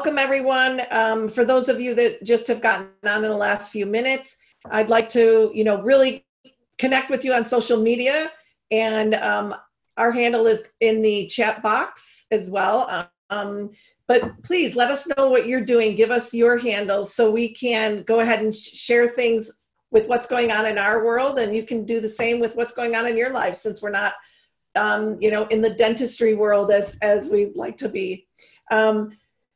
Welcome everyone. For those of you that just have gotten on in the last few minutes, I'd like to, really connect with you on social media, and our handle is in the chat box as well. But please let us know what you're doing. Give us your handles so we can go ahead and share things with what's going on in our world, and you can do the same with what's going on in your life, since we're not, in the dentistry world as we'd like to be.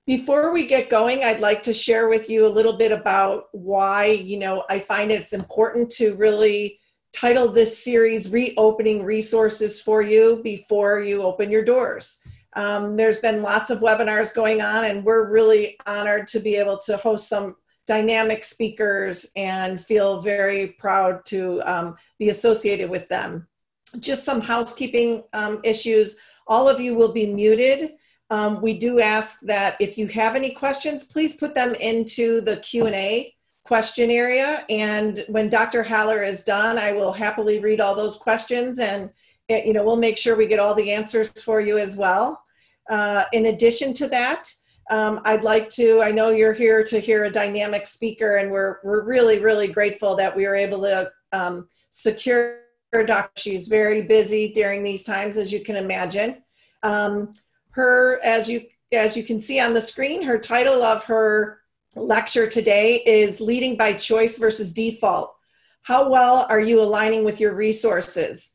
Before we get going, I'd like to share with you a little bit about why, I find it's important to really title this series Reopening Resources for You Before You Open Your Doors. There's been lots of webinars going on, and we're really honored to be able to host some dynamic speakers and feel very proud to be associated with them. Just some housekeeping issues. All of you will be muted. We do ask that if you have any questions, please put them into the Q&A question area. And when Dr. Haller is done, I will happily read all those questions, and we'll make sure we get all the answers for you as well. In addition to that, I'd like to, I know you're here to hear a dynamic speaker, and we're really, really grateful that we were able to secure Dr. She's very busy during these times, as you can imagine. As you can see on the screen, her title of her lecture today is Leading by Choice versus Default. How well are you aligning with your resources?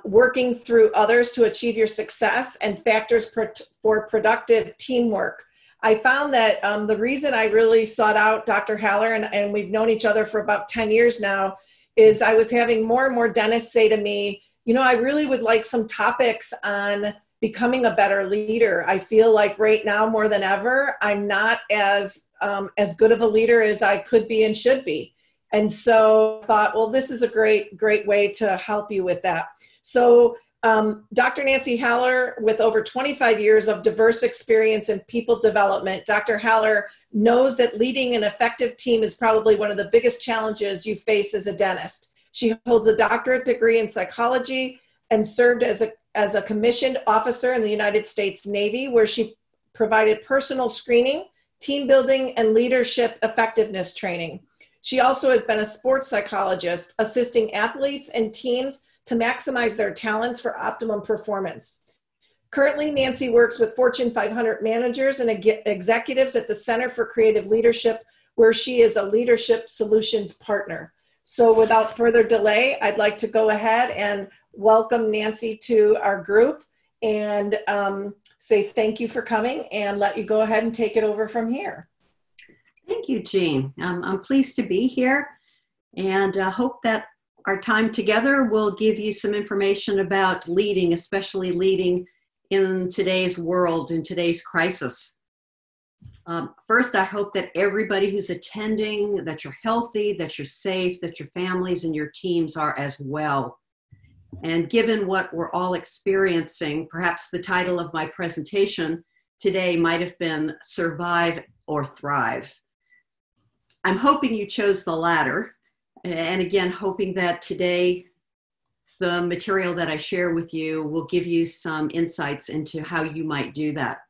Working through others to achieve your success, and factors for productive teamwork. I found that the reason I really sought out Dr. Haller, and we've known each other for about 10 years now, is I was having more and more dentists say to me, I really would like some topics on becoming a better leader. I feel like right now more than ever, I'm not as good of a leader as I could be and should be. And so I thought, well, this is a great way to help you with that. So Dr. Nancy Haller, with over 25 years of diverse experience in people development, Dr. Haller knows that leading an effective team is probably one of the biggest challenges you face as a dentist. She holds a doctorate degree in psychology and served as a commissioned officer in the United States Navy, where she provided personal screening, team building, and leadership effectiveness training. She also has been a sports psychologist, assisting athletes and teams to maximize their talents for optimum performance. Currently, Nancy works with Fortune 500 managers and executives at the Center for Creative Leadership, where she is a leadership solutions partner. So without further delay, I'd like to go ahead and welcome Nancy to our group, and say thank you for coming, and let you go ahead and take it over from here. Thank you, Jean. I'm pleased to be here, and hope that our time together will give you some information about leading, especially leading in today's world, in today's crisis. First, I hope that everybody who's attending, that you're healthy, that you're safe, that your families and your teams are as well. And given what we're all experiencing, perhaps the title of my presentation today might have been Survive or Thrive. I'm hoping you chose the latter. And again, hoping that today the material that I share with you will give you some insights into how you might do that.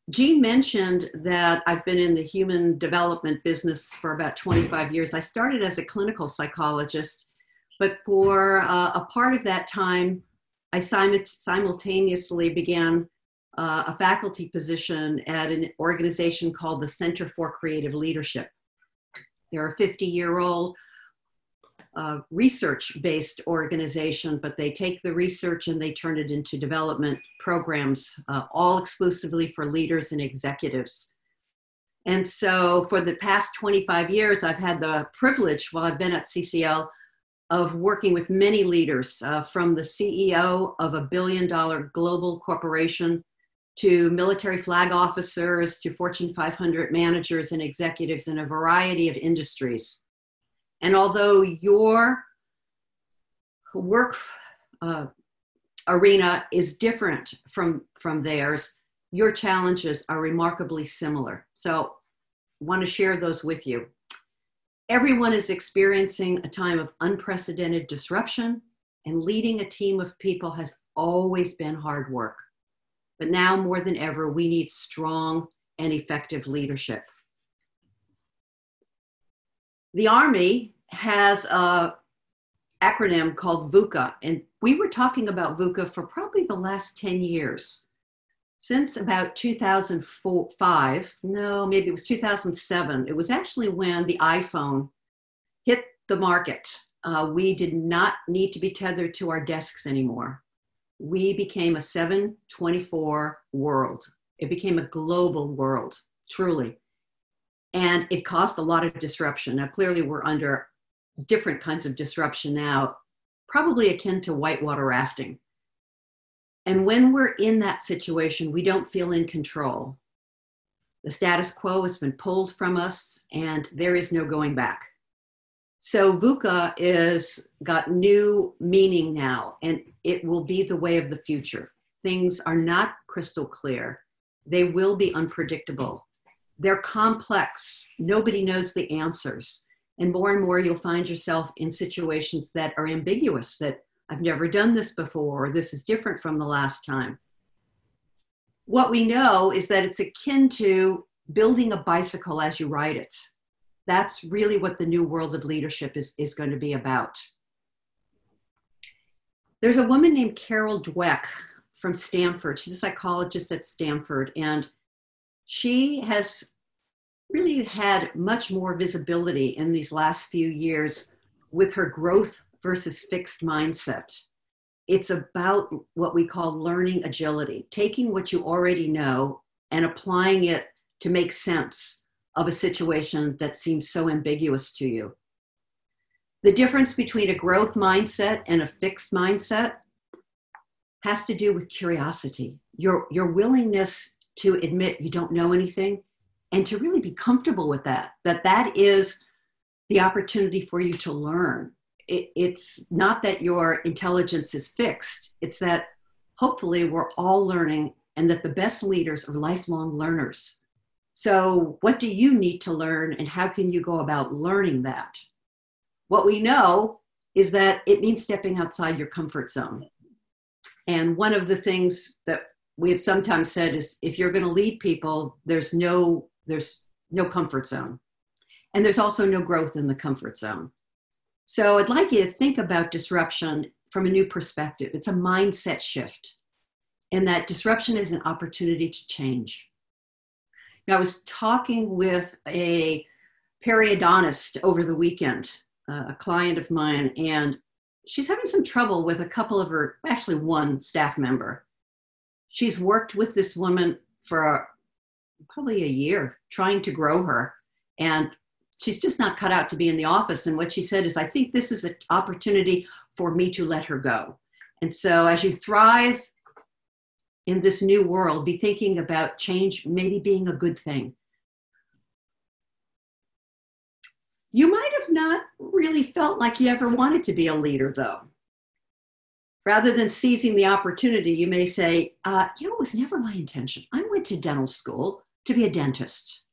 Jean mentioned that I've been in the human development business for about 25 years. I started as a clinical psychologist, but for a part of that time, I simultaneously began a faculty position at an organization called the Center for Creative Leadership. They're a 50-year-old research-based organization, but they take the research and they turn it into development programs, all exclusively for leaders and executives. And so for the past 25 years, I've had the privilege, while I've been at CCL, of working with many leaders, from the CEO of a billion-dollar global corporation to military flag officers to Fortune 500 managers and executives in a variety of industries. And although your work arena is different from theirs, your challenges are remarkably similar. So I want to share those with you. Everyone is experiencing a time of unprecedented disruption, and leading a team of people has always been hard work. But now more than ever, we need strong and effective leadership. The Army has an acronym called VUCA, and we were talking about VUCA for probably the last 10 years. Since about 2005, no, maybe it was 2007, it was actually when the iPhone hit the market. We did not need to be tethered to our desks anymore. We became a 7/24 world. It became a global world, truly. And it caused a lot of disruption. Now, clearly we're under different kinds of disruption now, probably akin to whitewater rafting. And when we're in that situation, we don't feel in control. The status quo has been pulled from us and there is no going back. So VUCA is got new meaning now, and it will be the way of the future. Things are not crystal clear. They will be unpredictable. They're complex. Nobody knows the answers. And more you'll find yourself in situations that are ambiguous, that I've never done this before, or this is different from the last time. What we know is that it's akin to building a bicycle as you ride it. That's really what the new world of leadership is going to be about. There's a woman named Carol Dweck from Stanford. She's a psychologist at Stanford, and she has really had much more visibility in these last few years with her growth versus fixed mindset. It's about what we call learning agility, taking what you already know and applying it to make sense of a situation that seems so ambiguous to you. The difference between a growth mindset and a fixed mindset has to do with curiosity, your willingness to admit you don't know anything and to really be comfortable with that is the opportunity for you to learn. It's not that your intelligence is fixed, it's that hopefully we're all learning and that the best leaders are lifelong learners. So what do you need to learn and how can you go about learning that? What we know is that it means stepping outside your comfort zone. And one of the things that we have sometimes said is if you're going to lead people, there's no comfort zone. And there's also no growth in the comfort zone. So I'd like you to think about disruption from a new perspective. It's a mindset shift, and that disruption is an opportunity to change. Now, I was talking with a periodontist over the weekend, a client of mine, and she's having some trouble with a couple of her, actually one staff member. She's worked with this woman for probably a year, trying to grow her, and she's just not cut out to be in the office. And what she said is, I think this is an opportunity for me to let her go. And so as you thrive in this new world, be thinking about change maybe being a good thing. You might have not really felt like you ever wanted to be a leader, though. Rather than seizing the opportunity, you may say, it was never my intention. I went to dental school to be a dentist.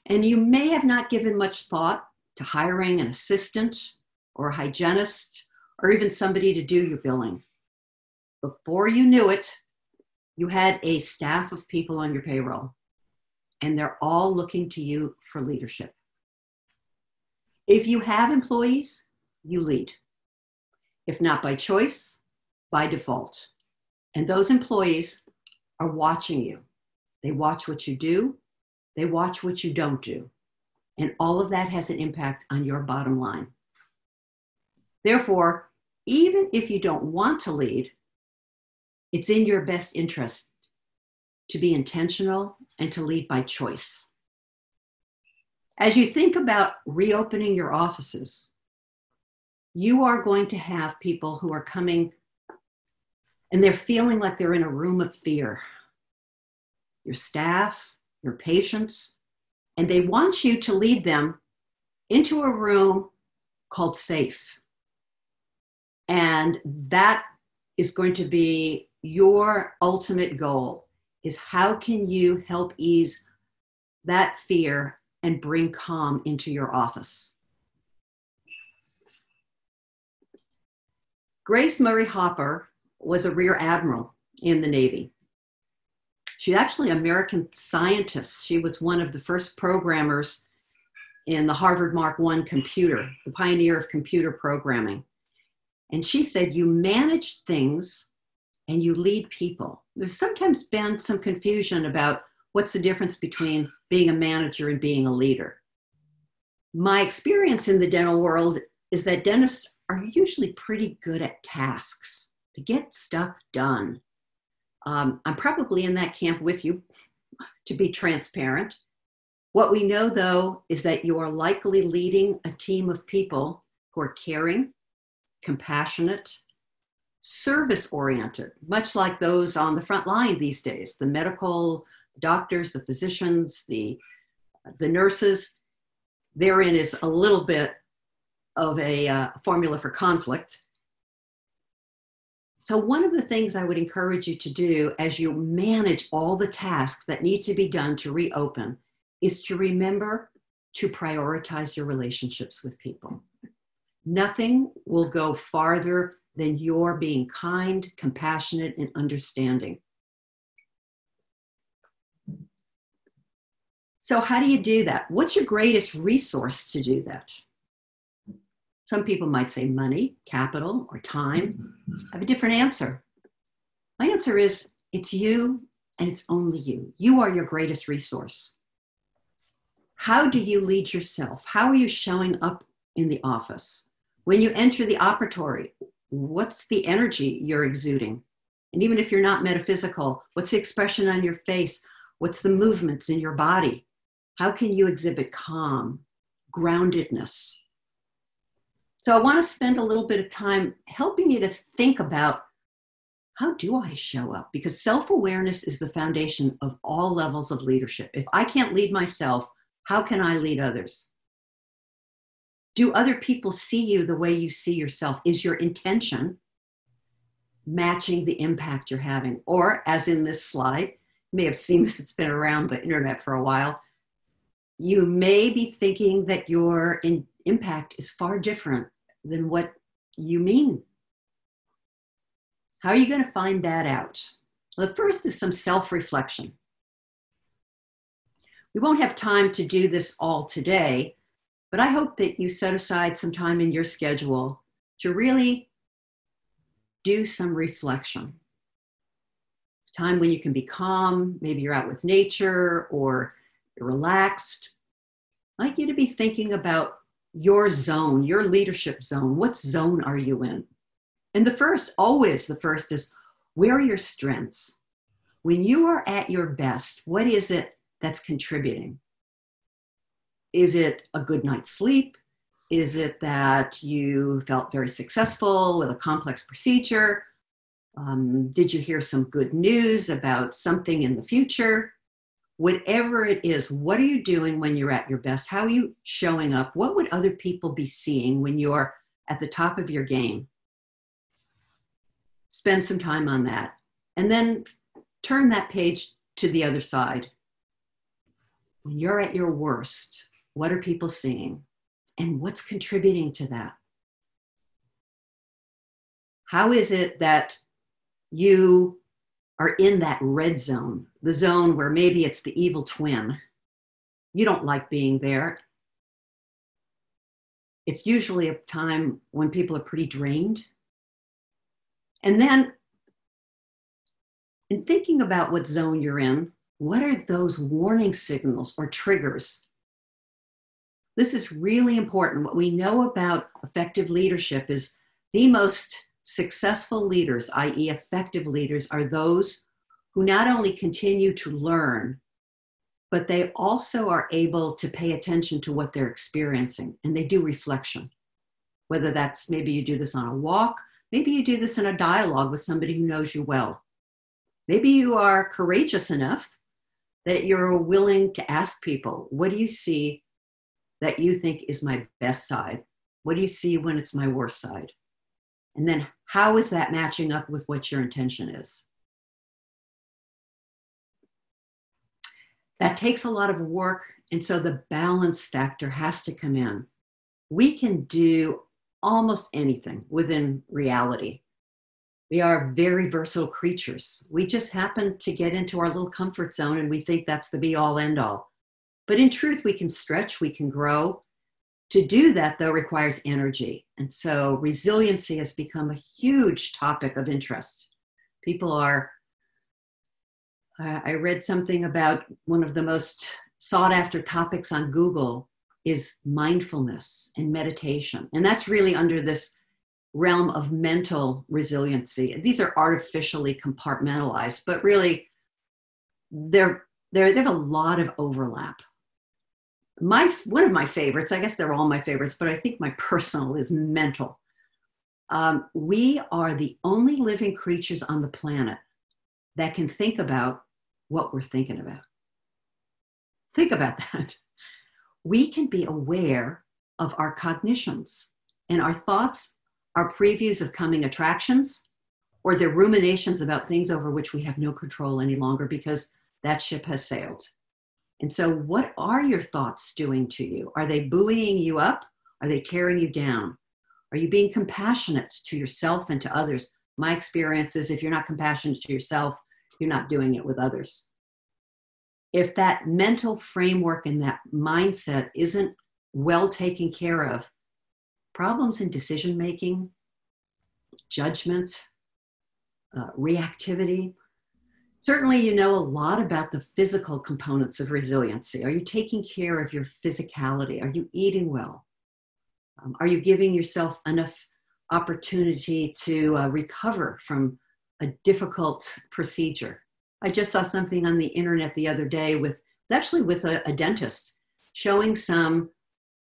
And you may have not given much thought to hiring an assistant or a hygienist or even somebody to do your billing. Before you knew it, you had a staff of people on your payroll, and they're all looking to you for leadership. If you have employees, you lead. If not by choice, by default. And those employees are watching you. They watch what you do. They watch what you don't do. And all of that has an impact on your bottom line. Therefore, even if you don't want to lead, it's in your best interest to be intentional and to lead by choice. As you think about reopening your offices, you are going to have people who are coming and they're feeling like they're in a room of fear. Your staff, your patients, and they want you to lead them into a room called safe. And that is going to be your ultimate goal, is how can you help ease that fear and bring calm into your office. Grace Murray Hopper was a rear admiral in the Navy. She's actually an American scientist. She was one of the first programmers in the Harvard Mark I computer, the pioneer of computer programming. And she said, you manage things and you lead people. There's sometimes been some confusion about what's the difference between being a manager and being a leader. My experience in the dental world is that dentists are usually pretty good at tasks, to get stuff done. I'm probably in that camp with you, to be transparent. What we know, though, is that you are likely leading a team of people who are caring, compassionate, service-oriented, much like those on the front line these days, the medical, the doctors, the physicians, the nurses. Therein is a little bit of a formula for conflict. So one of the things I would encourage you to do as you manage all the tasks that need to be done to reopen is to remember to prioritize your relationships with people. Nothing will go farther than your being kind, compassionate, and understanding. So how do you do that? What's your greatest resource to do that? Some people might say money, capital, or time. I have a different answer. My answer is it's you and it's only you. You are your greatest resource. How do you lead yourself? How are you showing up in the office? When you enter the operatory, what's the energy you're exuding? And even if you're not metaphysical, what's the expression on your face? What's the movements in your body? How can you exhibit calm, groundedness? So I want to spend a little bit of time helping you to think about, how do I show up? Because self-awareness is the foundation of all levels of leadership. If I can't lead myself, how can I lead others? Do other people see you the way you see yourself? Is your intention matching the impact you're having? Or, as in this slide, you may have seen this, it's been around the internet for a while, you may be thinking that your impact is far different than what you mean. How are you going to find that out? Well, the first is some self-reflection. We won't have time to do this all today, but I hope that you set aside some time in your schedule to really do some reflection. Time when you can be calm, maybe you're out with nature or you're relaxed. I'd like you to be thinking about your zone, your leadership zone. What zone are you in? And always the first is, where are your strengths? When you are at your best, what is it that's contributing? Is it a good night's sleep? Is it that you felt very successful with a complex procedure? Did you hear some good news about something in the future? Whatever it is, what are you doing when you're at your best? How are you showing up? What would other people be seeing when you're at the top of your game? Spend some time on that. And then turn that page to the other side. When you're at your worst, what are people seeing? And what's contributing to that? How is it that you are in that red zone, the zone where maybe it's the evil twin? You don't like being there. It's usually a time when people are pretty drained. And then, in thinking about what zone you're in, what are those warning signals or triggers? This is really important. What we know about effective leadership is the most successful leaders, i.e. effective leaders, are those who not only continue to learn, but they also are able to pay attention to what they're experiencing, and they do reflection. Whether that's, maybe you do this on a walk, maybe you do this in a dialogue with somebody who knows you well. Maybe you are courageous enough that you're willing to ask people, what do you see that you think is my best side? What do you see when it's my worst side? And then how is that matching up with what your intention is? That takes a lot of work, and so the balance factor has to come in. We can do almost anything within reality. We are very versatile creatures. We just happen to get into our little comfort zone and we think that's the be all end all. But in truth, we can stretch, we can grow. To do that, though, requires energy. And so resiliency has become a huge topic of interest. People are, I read something about one of the most sought after topics on Google is mindfulness and meditation. And that's really under this realm of mental resiliency. These are artificially compartmentalized, but really they have a lot of overlap. One of my favorites, I guess they're all my favorites, but I think my personal is mental. We are the only living creatures on the planet that can think about what we're thinking about. Think about that. We can be aware of our cognitions, and our thoughts are previews of coming attractions, or they're ruminations about things over which we have no control any longer because that ship has sailed. And so what are your thoughts doing to you? Are they buoying you up? Are they tearing you down? Are you being compassionate to yourself and to others? My experience is if you're not compassionate to yourself, you're not doing it with others. If that mental framework and that mindset isn't well taken care of, problems in decision-making, judgment, reactivity. Certainly, you know a lot about the physical components of resiliency. Are you taking care of your physicality? Are you eating well? Are you giving yourself enough opportunity to recover from a difficult procedure? I just saw something on the internet the other day with a dentist showing some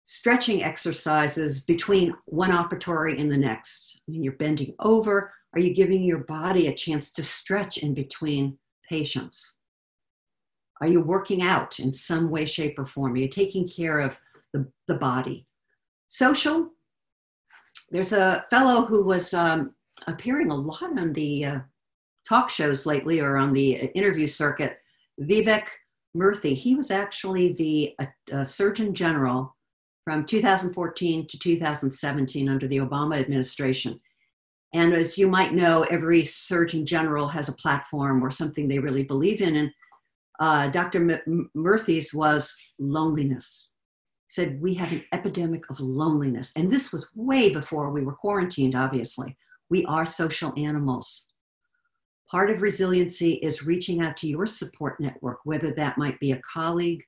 stretching exercises between one operatory and the next. I mean, you're bending over. Are you giving your body a chance to stretch in between patients? Are you working out in some way, shape, or form? Are you taking care of the body? Social, there's a fellow who was appearing a lot on the talk shows lately or on the interview circuit, Vivek Murthy. He was actually the Surgeon General from 2014 to 2017 under the Obama administration. And as you might know, every Surgeon General has a platform or something they really believe in. And Dr. Murthy's was loneliness. He said, we have an epidemic of loneliness. And this was way before we were quarantined, obviously. We are social animals. Part of resiliency is reaching out to your support network, whether that might be a colleague,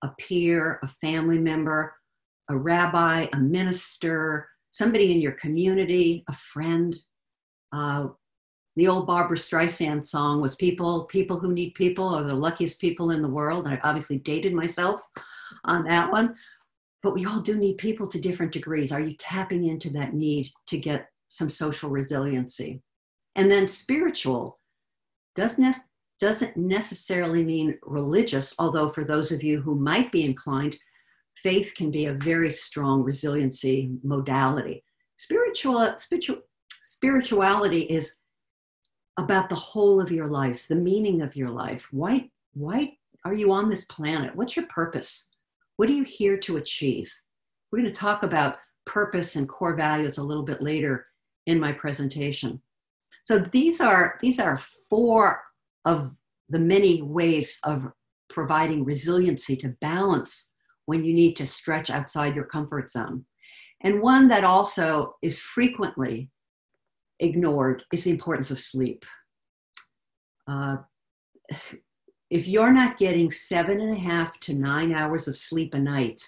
a peer, a family member, a rabbi, a minister, somebody in your community, a friend. The old Barbara Streisand song was people who need people are the luckiest people in the world. And I obviously dated myself on that one, but we all do need people to different degrees. Are you tapping into that need to get some social resiliency? And then spiritual doesn't necessarily mean religious, although for those of you who might be inclined, faith can be a very strong resiliency modality. Spirituality is about the whole of your life, the meaning of your life. Why are you on this planet? What's your purpose? What are you here to achieve? We're going to talk about purpose and core values a little bit later in my presentation. So these are 4 of the many ways of providing resiliency to balance when you need to stretch outside your comfort zone. And one that also is frequently ignored is the importance of sleep. If you're not getting 7.5 to 9 hours of sleep a night,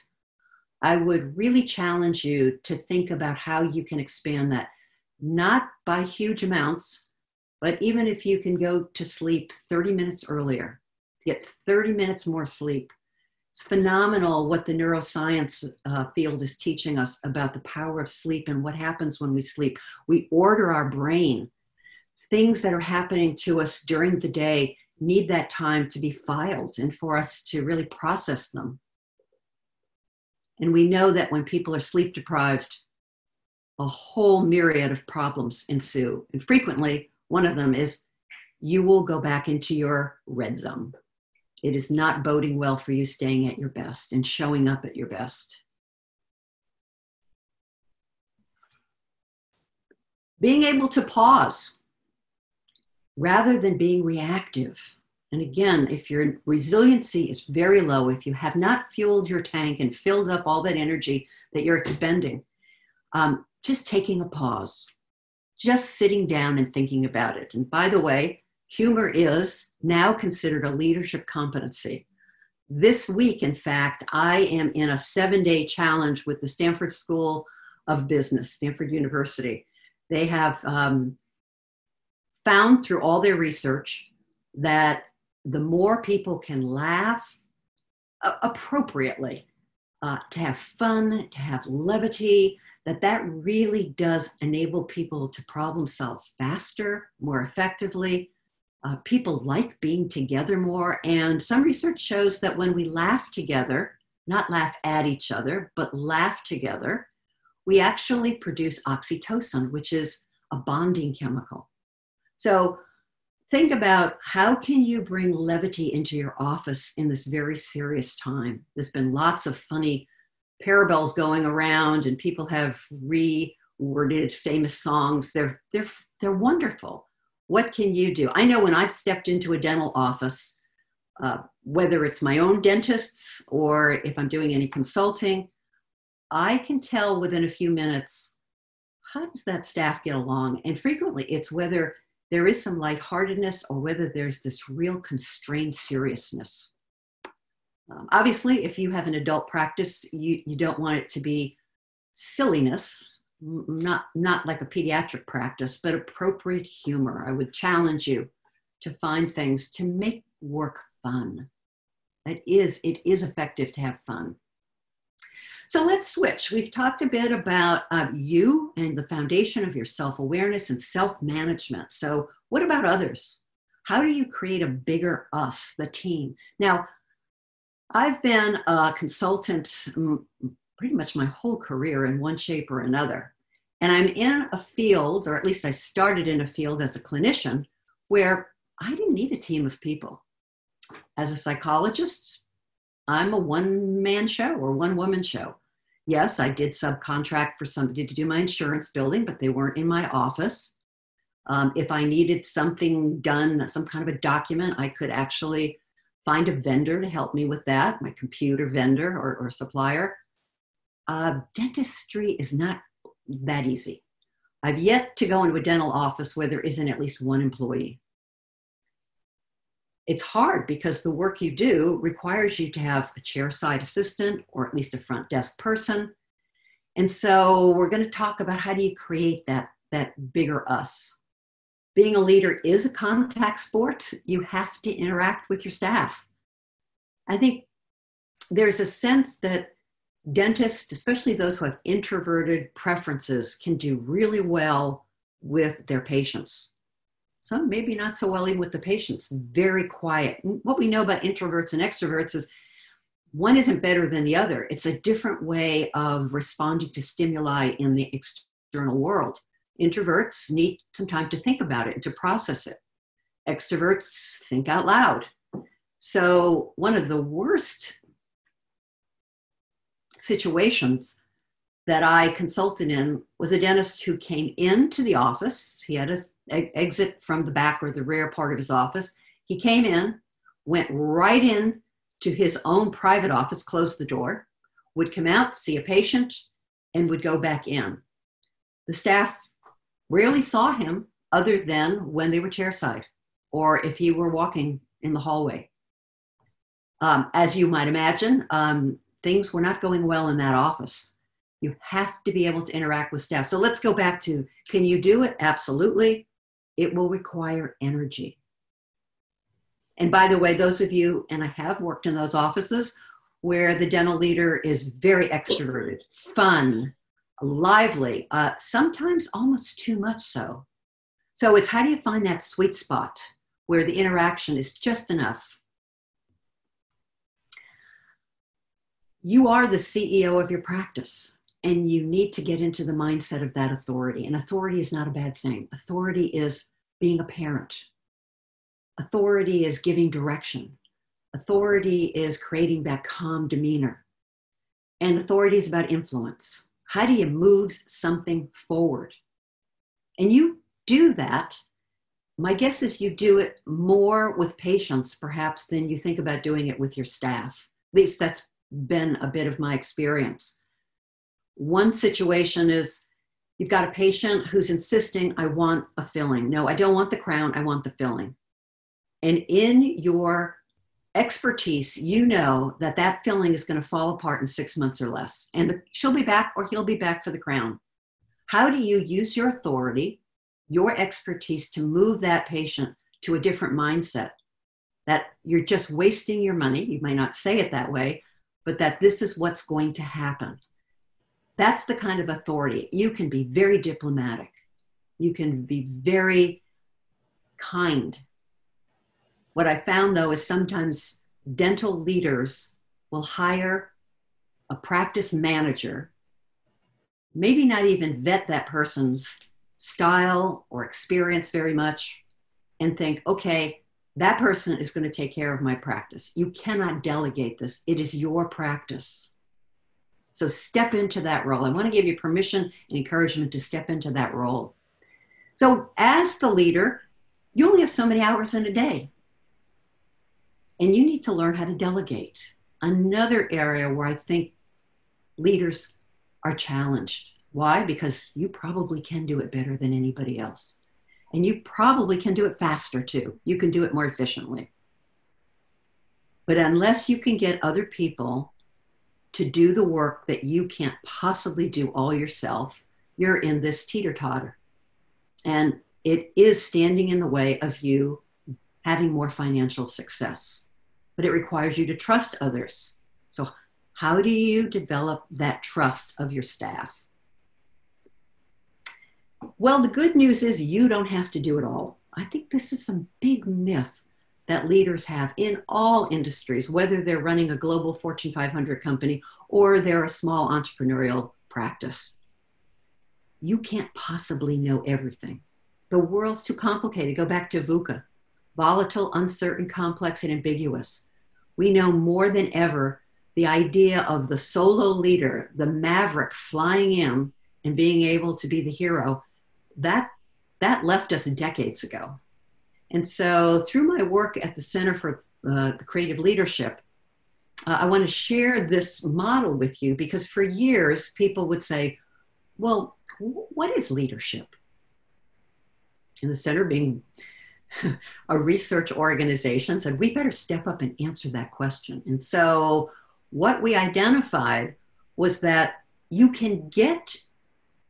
I would really challenge you to think about how you can expand that, not by huge amounts, but even if you can go to sleep 30 minutes earlier, get 30 minutes more sleep. It's phenomenal what the neuroscience field is teaching us about the power of sleep and what happens when we sleep. We order our brain. Things that are happening to us during the day need that time to be filed and for us to really process them. And we know that when people are sleep deprived, a whole myriad of problems ensue. And frequently, one of them is you will go back into your red zone. It is not boding well for you staying at your best and showing up at your best. Being able to pause. rather than being reactive. And again, if your resiliency is very low, if you have not fueled your tank and filled up all that energy that you're expending, just taking a pause, just sitting down and thinking about it. And by the way, humor is now considered a leadership competency. This week, in fact, I am in a 7-day challenge with the Stanford School of Business, Stanford University. They have found through all their research that the more people can laugh appropriately, to have fun, to have levity, that really does enable people to problem solve faster, more effectively. People like being together more. And some research shows that when we laugh together, not laugh at each other, but laugh together, we actually produce oxytocin, which is a bonding chemical. So think about how can you bring levity into your office in this very serious time. There's been lots of funny parables going around and people have reworded famous songs. They're wonderful. What can you do? I know when I've stepped into a dental office, whether it's my own dentist's or if I'm doing any consulting, I can tell within a few minutes, how does that staff get along? And frequently it's whether there is some lightheartedness or whether there's this real constrained seriousness. Obviously, if you have an adult practice, you don't want it to be silliness, not like a pediatric practice, but appropriate humor. I would challenge you to find things to make work fun. It is effective to have fun. So let's switch. We've talked a bit about you and the foundation of your self-awareness and self-management. So what about others? How do you create a bigger us, the team? Now, I've been a consultant pretty much my whole career in one shape or another. And I'm in a field, or at least I started in a field as a clinician, where I didn't need a team of people. As a psychologist, I'm a one-man show or one-woman show. Yes, I did subcontract for somebody to do my insurance billing, but they weren't in my office. If I needed something done, some kind of a document, I could actually find a vendor to help me with that, my computer vendor or supplier. Dentistry is not that easy. I've yet to go into a dental office where there isn't at least one employee. It's hard because the work you do requires you to have a chairside assistant or at least a front desk person. And so we're going to talk about how do you create that bigger us. Being a leader is a contact sport. You have to interact with your staff. I think there's a sense that dentists, especially those who have introverted preferences, can do really well with their patients. Some maybe not so well even with the patients, very quiet. What we know about introverts and extroverts is one isn't better than the other. It's a different way of responding to stimuli in the external world. Introverts need some time to think about it and to process it. Extroverts think out loud. So one of the worst situations that I consulted in was a dentist who came into the office. He had an exit from the back or the rear part of his office. He came in, went right in to his own private office, closed the door, would come out, see a patient, and would go back in. The staff rarely saw him other than when they were chairside or if he were walking in the hallway. As you might imagine, things were not going well in that office. You have to be able to interact with staff. So let's go back to, can you do it? Absolutely. It will require energy. And by the way, those of you, and I have worked in those offices where the dental leader is very extroverted, fun, lively, sometimes almost too much so. So it's how do you find that sweet spot where the interaction is just enough? You are the CEO of your practice, and you need to get into the mindset of that authority. And authority is not a bad thing. Authority is being a parent. Authority is giving direction. Authority is creating that calm demeanor. And authority is about influence. How do you move something forward? And you do that My guess is you do it more with patients, perhaps, than you think about doing it with your staff. At least that's been a bit of my experience. One situation is you've got a patient who's insisting, I want a filling. No, I don't want the crown, I want the filling. And in your expertise, you know that that filling is going to fall apart in 6 months or less. And she'll be back or he'll be back for the crown. How do you use your authority, your expertise to move that patient to a different mindset? That you're just wasting your money. You may not say it that way, but that this is what's going to happen. That's the kind of authority. You can be very diplomatic. You can be very kind. What I found, though, is sometimes dental leaders will hire a practice manager, maybe not even vet that person's style or experience very much, and think, okay, that person is going to take care of my practice. You cannot delegate this. It is your practice. So step into that role. I want to give you permission and encouragement to step into that role. So as the leader, you only have so many hours in a day. And you need to learn how to delegate. Another area where I think leaders are challenged. Why? Because you probably can do it better than anybody else. And you probably can do it faster too. You can do it more efficiently. But unless you can get other people to do the work that you can't possibly do all yourself, you're in this teeter-totter. And it is standing in the way of you having more financial success. But it requires you to trust others. So how do you develop that trust of your staff? Well, the good news is you don't have to do it all. I think this is some big myth that leaders have in all industries, whether they're running a global Fortune 500 company or they're a small entrepreneurial practice. You can't possibly know everything. The world's too complicated. Go back to VUCA. Volatile, uncertain, complex, and ambiguous. We know more than ever the idea of the solo leader, the maverick flying in and being able to be the hero, that left us decades ago. And so through my work at the Center for the Creative Leadership, I want to share this model with you because for years people would say, well, what is leadership? And the center, being a research organization, said, we better step up and answer that question. And so what we identified was that you can get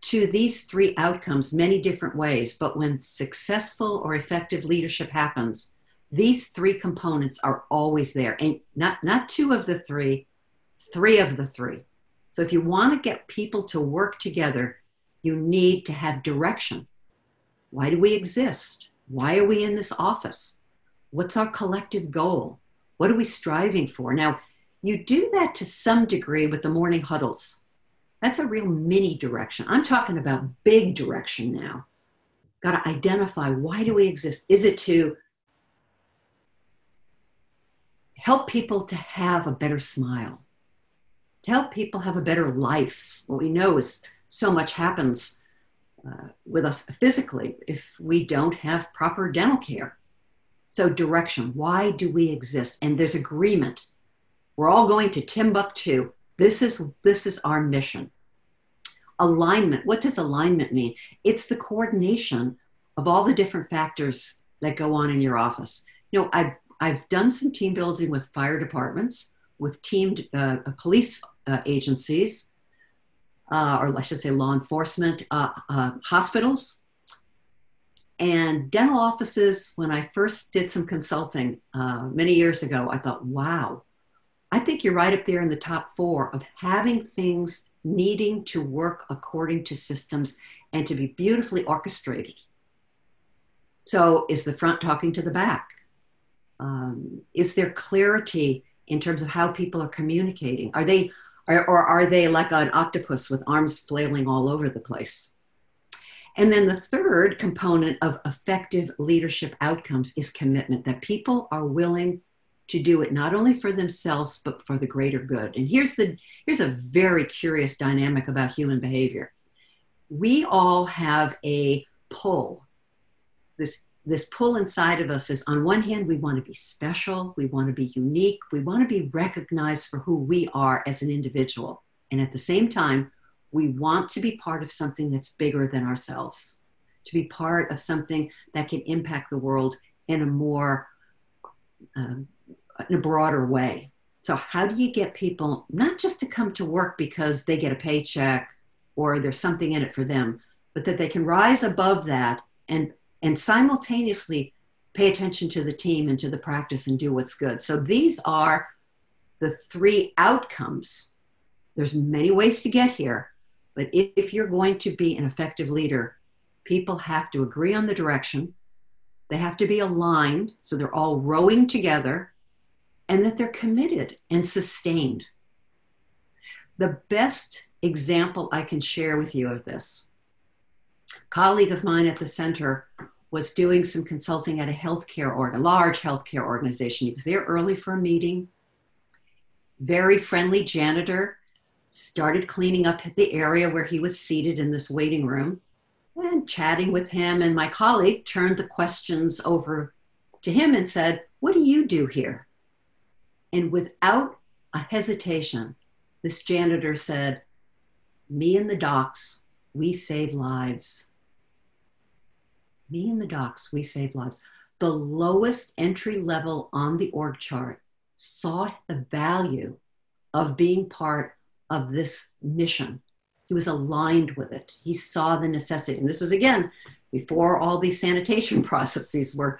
to these three outcomes many different ways, but when successful or effective leadership happens, these three components are always there. And not two of the three of the three. So if you want to get people to work together, you need to have direction. Why do we exist? Why are we in this office? What's our collective goal? What are we striving for? Now, you do that to some degree with the morning huddles. That's a real mini direction. I'm talking about big direction now. Got to identify, why do we exist? Is it to help people to have a better smile? To help people have a better life? What we know is so much happens with us physically if we don't have proper dental care. So direction, why do we exist? And there's agreement. We're all going to Timbuktu. This is our mission. Alignment, what does alignment mean? It's the coordination of all the different factors that go on in your office. You know, I've done some team building with fire departments, with teamed police agencies, or I should say law enforcement, hospitals, and dental offices. When I first did some consulting many years ago, I thought, wow, I think you're right up there in the top 4 of having things needing to work according to systems and to be beautifully orchestrated. So is the front talking to the back? Is there clarity in terms of how people are communicating? Are they like an octopus with arms flailing all over the place? And then the third component of effective leadership outcomes is commitment, that people are willing to do it not only for themselves, but for the greater good. And here's a very curious dynamic about human behavior. We all have a pull, this this pull inside of us is, on one hand, we want to be special, we want to be unique, we want to be recognized for who we are as an individual. And at the same time, we want to be part of something that's bigger than ourselves, to be part of something that can impact the world in a more, in a broader way. So how do you get people not just to come to work because they get a paycheck or there's something in it for them, but that they can rise above that and simultaneously pay attention to the team and to the practice and do what's good. So these are the 3 outcomes. There's many ways to get here, but if you're going to be an effective leader, people have to agree on the direction. They have to be aligned, so they're all rowing together, and that they're committed and sustained. The best example I can share with you of this, a colleague of mine at the center was doing some consulting at a large healthcare organization. He was there early for a meeting. Very friendly janitor started cleaning up the area where he was seated in this waiting room and chatting with him. And my colleague turned the questions over to him and said, "What do you do here?" And without a hesitation, this janitor said, "Me and the docs, we save lives." Me and the docs, we save lives. The lowest entry level on the org chart saw the value of being part of this mission. He was aligned with it. He saw the necessity. And this is, again, before all these sanitation processes were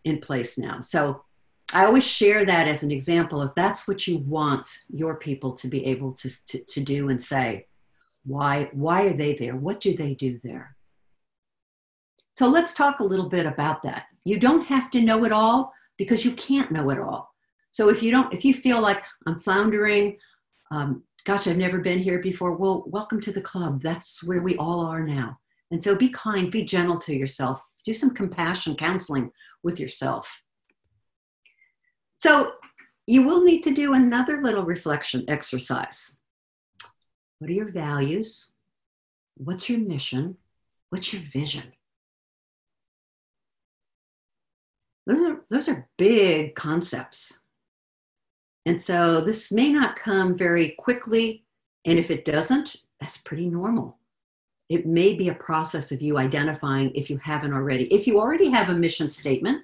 in place now. So I always share that as an example of that's what you want your people to be able to do and say. Why are they there? What do they do there? So let's talk a little bit about that. You don't have to know it all because you can't know it all. So if you feel like I'm floundering, gosh, I've never been here before, well, welcome to the club. That's where we all are now. And so be kind, be gentle to yourself. Do some compassion counseling with yourself. So you will need to do another little reflection exercise. What are your values? What's your mission? What's your vision? Those are big concepts. And so this may not come very quickly. And if it doesn't, that's pretty normal. It may be a process of you identifying if you haven't already. If you already have a mission statement,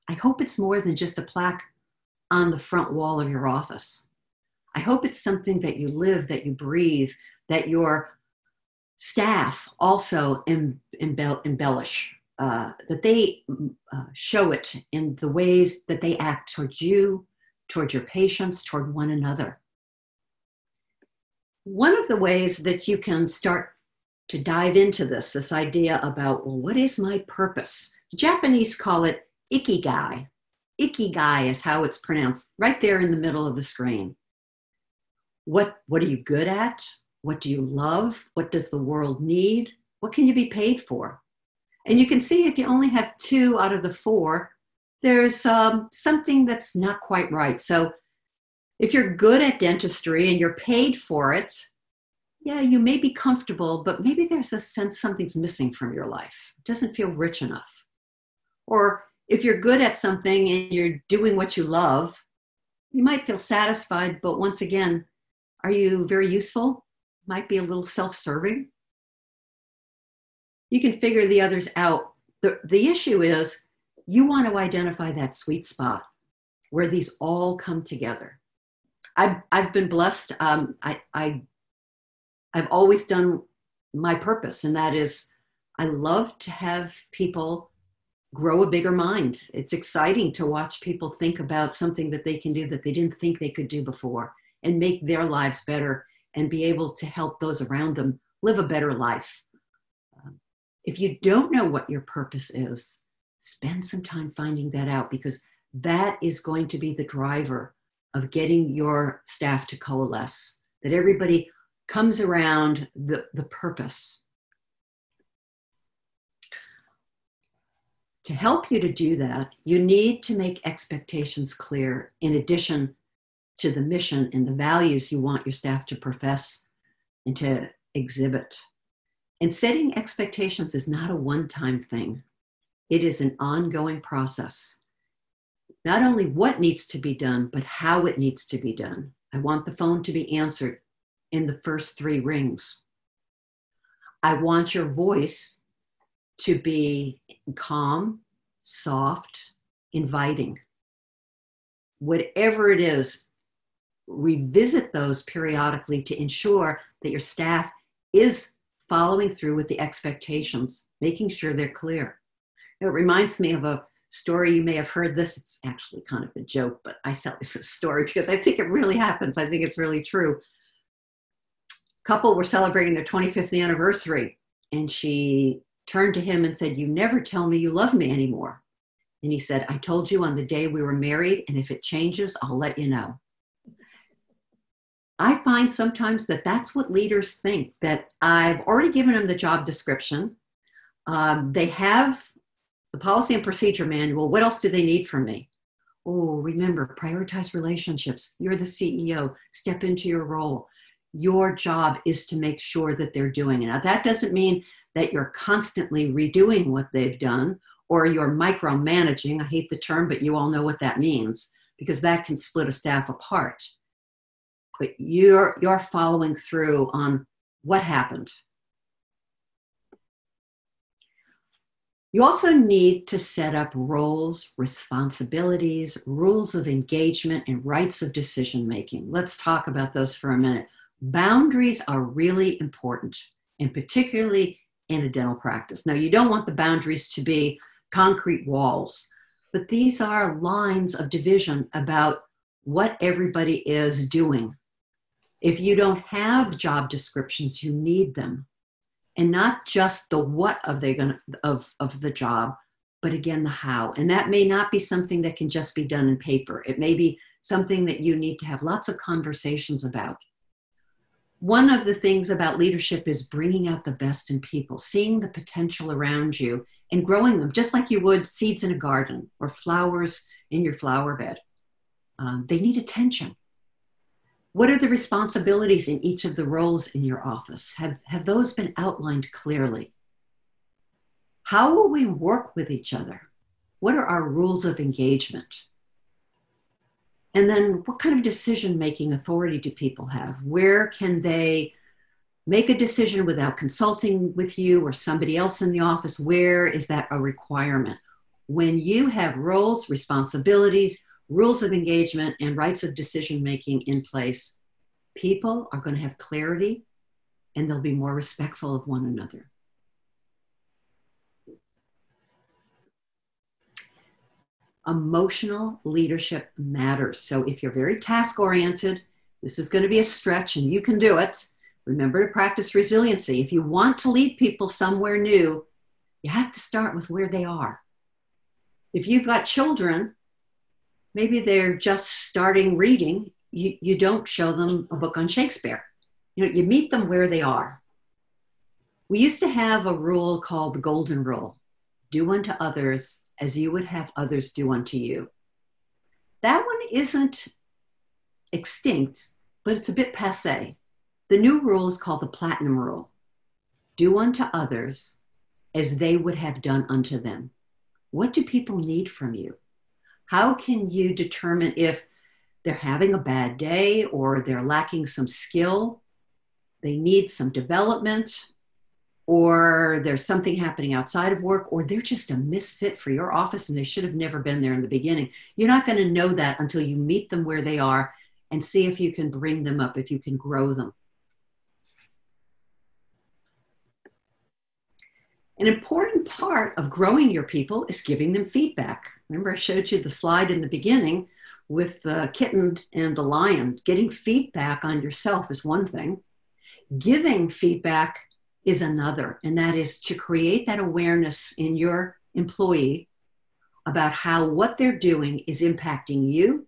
I hope it's more than just a plaque on the front wall of your office. I hope it's something that you live, that you breathe, that your staff also embellish, that they show it in the ways that they act towards you, toward your patients, toward one another. One of the ways that you can start to dive into this idea about, well, what is my purpose? The Japanese call it ikigai. Ikigai is how it's pronounced, right there in the middle of the screen. What are you good at? What do you love? What does the world need? What can you be paid for? And you can see if you only have 2 out of the 4, there's something that's not quite right. So if you're good at dentistry and you're paid for it, yeah, you may be comfortable, but maybe there's a sense something's missing from your life. It doesn't feel rich enough. Or if you're good at something and you're doing what you love, you might feel satisfied, but once again, are you very useful? Might be a little self-serving. You can figure the others out. The issue is you want to identify that sweet spot where these all come together. I've been blessed. I've always done my purpose, and that is I love to have people grow a bigger mind. It's exciting to watch people think about something that they can do that they didn't think they could do before and make their lives better and be able to help those around them live a better life. If you don't know what your purpose is, spend some time finding that out, because that is going to be the driver of getting your staff to coalesce, that everybody comes around the purpose. To help you to do that, you need to make expectations clear in addition to the mission and the values you want your staff to profess and to exhibit. And setting expectations is not a one-time thing. It is an ongoing process. Not only what needs to be done, but how it needs to be done. I want the phone to be answered in the first 3 rings. I want your voice to be calm, soft, inviting. Whatever it is, revisit those periodically to ensure that your staff is following through with the expectations, making sure they're clear. It reminds me of a story. You may have heard this. It's actually kind of a joke, but I tell this story because I think it really happens. I think it's really true. A couple were celebrating their 25th anniversary, and she turned to him and said, "You never tell me you love me anymore." And he said, "I told you on the day we were married, and if it changes, I'll let you know." I find sometimes that that's what leaders think, that I've already given them the job description. They have the policy and procedure manual. What else do they need from me? Oh, remember, prioritize relationships. You're the CEO. Step into your role. Your job is to make sure that they're doing it. Now, that doesn't mean that you're constantly redoing what they've done or you're micromanaging. I hate the term, but you all know what that means, because that can split a staff apart. But you're following through on what happened. You also need to set up roles, responsibilities, rules of engagement, and rights of decision-making. Let's talk about those for a minute. Boundaries are really important, and particularly in a dental practice. Now, you don't want the boundaries to be concrete walls, but these are lines of division about what everybody is doing. If you don't have job descriptions, you need them. And not just the what of the job, but again, the how. And that may not be something that can just be done in paper. It may be something that you need to have lots of conversations about. One of the things about leadership is bringing out the best in people, seeing the potential around you and growing them, just like you would seeds in a garden or flowers in your flower bed. They need attention. What are the responsibilities in each of the roles in your office? Have those been outlined clearly? How will we work with each other? What are our rules of engagement? And then what kind of decision-making authority do people have? Where can they make a decision without consulting with you or somebody else in the office? Where is that a requirement? When you have roles, responsibilities, rules of engagement, and rights of decision-making in place, people are going to have clarity and they'll be more respectful of one another. Emotional leadership matters. So if you're very task-oriented, this is going to be a stretch and you can do it. Remember to practice resiliency. If you want to lead people somewhere new, you have to start with where they are. If you've got children, maybe they're just starting reading, you don't show them a book on Shakespeare. You meet them where they are. We used to have a rule called the golden rule. Do unto others as you would have others do unto you. That one isn't extinct, but it's a bit passé. The new rule is called the platinum rule. Do unto others as they would have done unto them. What do people need from you? How can you determine if they're having a bad day or they're lacking some skill, they need some development, or there's something happening outside of work, or they're just a misfit for your office and they should have never been there in the beginning? You're not going to know that until you meet them where they are and see if you can bring them up, if you can grow them. An important part of growing your people is giving them feedback. Remember, I showed you the slide in the beginning with the kitten and the lion. Getting feedback on yourself is one thing. Giving feedback is another, and that is to create that awareness in your employee about how what they're doing is impacting you,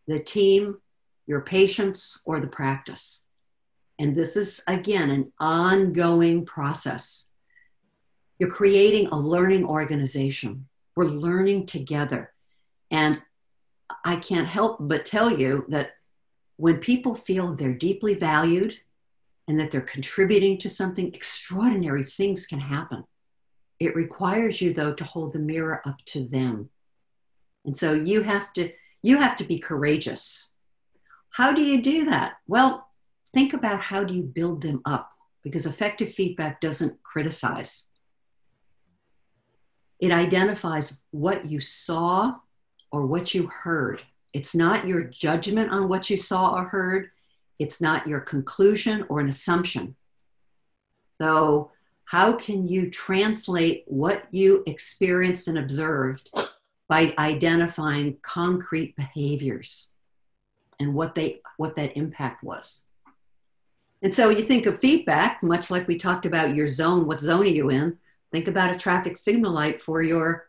the team, your patients, or the practice. And this is, again, an ongoing process. You're creating a learning organization. We're learning together. And I can't help but tell you that when people feel they're deeply valued and that they're contributing to something, extraordinary things can happen. It requires you, though, to hold the mirror up to them. And so you have to be courageous. How do you do that? Well, think about how do you build them up, because effective feedback doesn't criticize. It identifies what you saw or what you heard. It's not your judgment on what you saw or heard. It's not your conclusion or an assumption. So how can you translate what you experienced and observed by identifying concrete behaviors and what that impact was? And so you think of feedback, much like we talked about your zone, what zone are you in? Think about a traffic signal light for your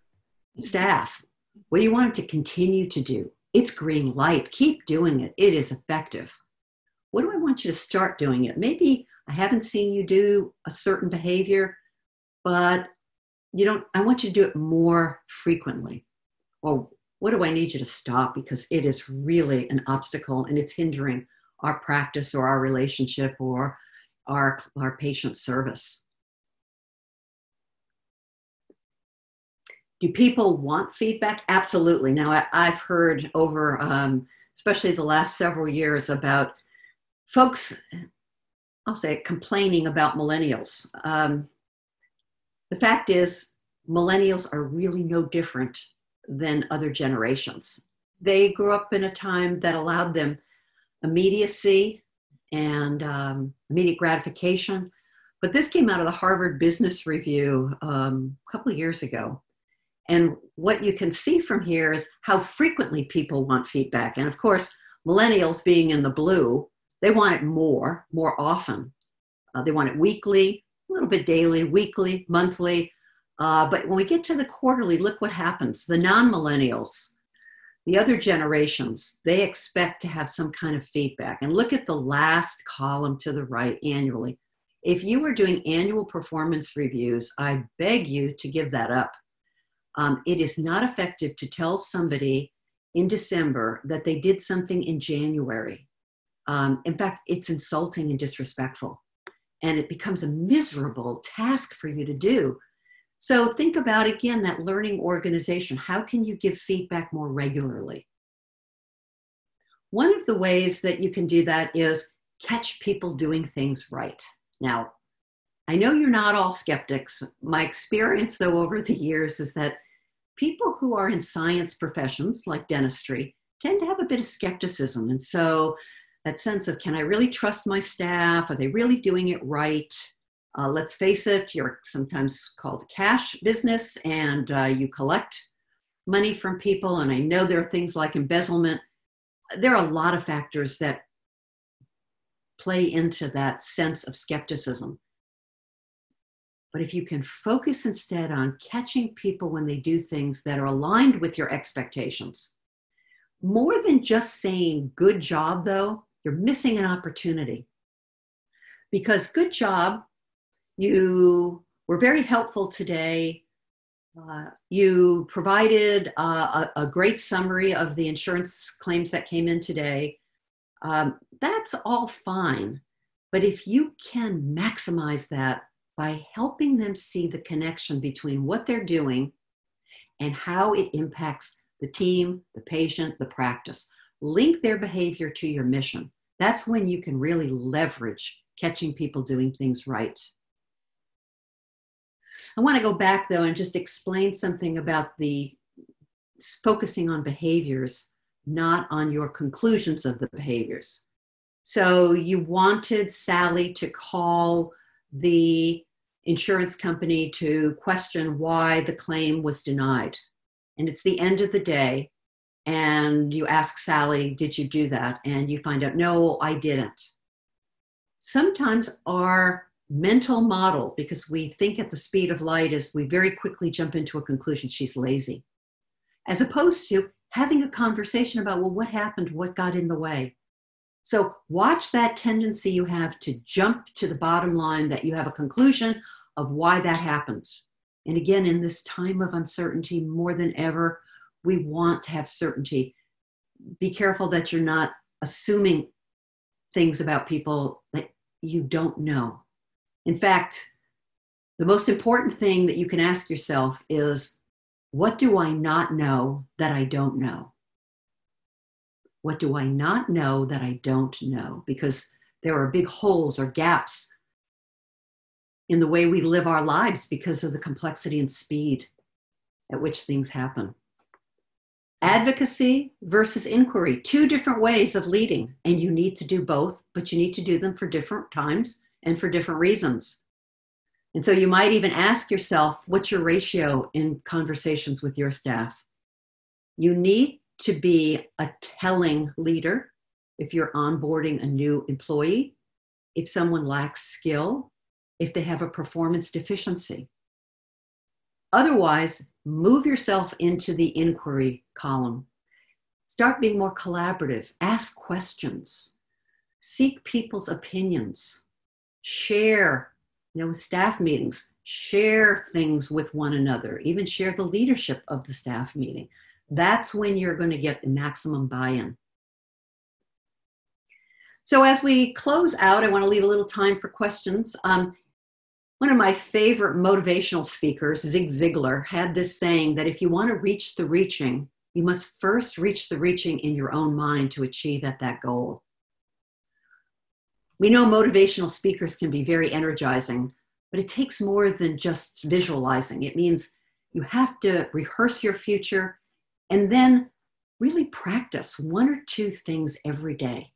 staff. What do you want it to continue to do? It's green light. Keep doing it. It is effective. What do I want you to start doing it? Maybe I haven't seen you do a certain behavior, but I want you to do it more frequently. Or what do I need you to stop because it is really an obstacle and it's hindering our practice or our relationship or our patient service? Do people want feedback? Absolutely. Now, I've heard over, especially the last several years, about folks, I'll say, complaining about millennials. The fact is, millennials are really no different than other generations. They grew up in a time that allowed them immediacy and immediate gratification. But this came out of the Harvard Business Review a couple of years ago. And what you can see from here is how frequently people want feedback. And of course, millennials being in the blue, they want it more often. They want it weekly, a little bit daily, weekly, monthly. But when we get to the quarterly, look what happens. The non-millennials, the other generations, they expect to have some kind of feedback. And look at the last column to the right, annually. If you were doing annual performance reviews, I beg you to give that up. It is not effective to tell somebody in December that they did something in January. In fact, it's insulting and disrespectful. And it becomes a miserable task for you to do. So think about, again, that learning organization. How can you give feedback more regularly? One of the ways that you can do that is catch people doing things right. Now, I know you're not all skeptics. My experience, though, over the years is that people who are in science professions like dentistry tend to have a bit of skepticism. And so that sense of, can I really trust my staff? Are they really doing it right? Let's face it, you're sometimes called a cash business and you collect money from people. And I know there are things like embezzlement. There are a lot of factors that play into that sense of skepticism. But if you can focus instead on catching people when they do things that are aligned with your expectations, more than just saying good job, though, you're missing an opportunity. Because good job, you were very helpful today. You provided a great summary of the insurance claims that came in today. That's all fine. But if you can maximize that by helping them see the connection between what they're doing and how it impacts the team, the patient, the practice, link their behavior to your mission. That's when you can really leverage catching people doing things right. I want to go back, though, and just explain something about the focusing on behaviors, not on your conclusions of the behaviors. So you wanted Sally to call the insurance company to question why the claim was denied. And it's the end of the day. And you ask Sally, did you do that? And you find out, no, I didn't. Sometimes our mental model, because we think at the speed of light, is we very quickly jump into a conclusion, she's lazy. As opposed to having a conversation about, well, what happened? What got in the way? So watch that tendency you have to jump to the bottom line, that you have a conclusion of why that happened. And again, in this time of uncertainty, more than ever, we want to have certainty. Be careful that you're not assuming things about people that you don't know. In fact, The most important thing that you can ask yourself is, what do I not know that I don't know? What do I not know that I don't know? Because there are big holes or gaps in the way we live our lives because of the complexity and speed at which things happen. Advocacy versus inquiry, two different ways of leading, and you need to do both, but you need to do them for different times and for different reasons. And so you might even ask yourself, what's your ratio in conversations with your staff? You need to be a telling leader if you're onboarding a new employee, if someone lacks skill, if they have a performance deficiency. Otherwise, move yourself into the inquiry column. Start being more collaborative. Ask questions. Seek people's opinions. Share, with staff meetings, share things with one another, even share the leadership of the staff meeting. That's when you're going to get the maximum buy-in. So as we close out, I want to leave a little time for questions. One of my favorite motivational speakers, Zig Ziglar, had this saying that if you want to reach the reaching, you must first reach the reaching in your own mind to achieve at that goal. We know motivational speakers can be very energizing, but it takes more than just visualizing. It means you have to rehearse your future and then really practice one or two things every day.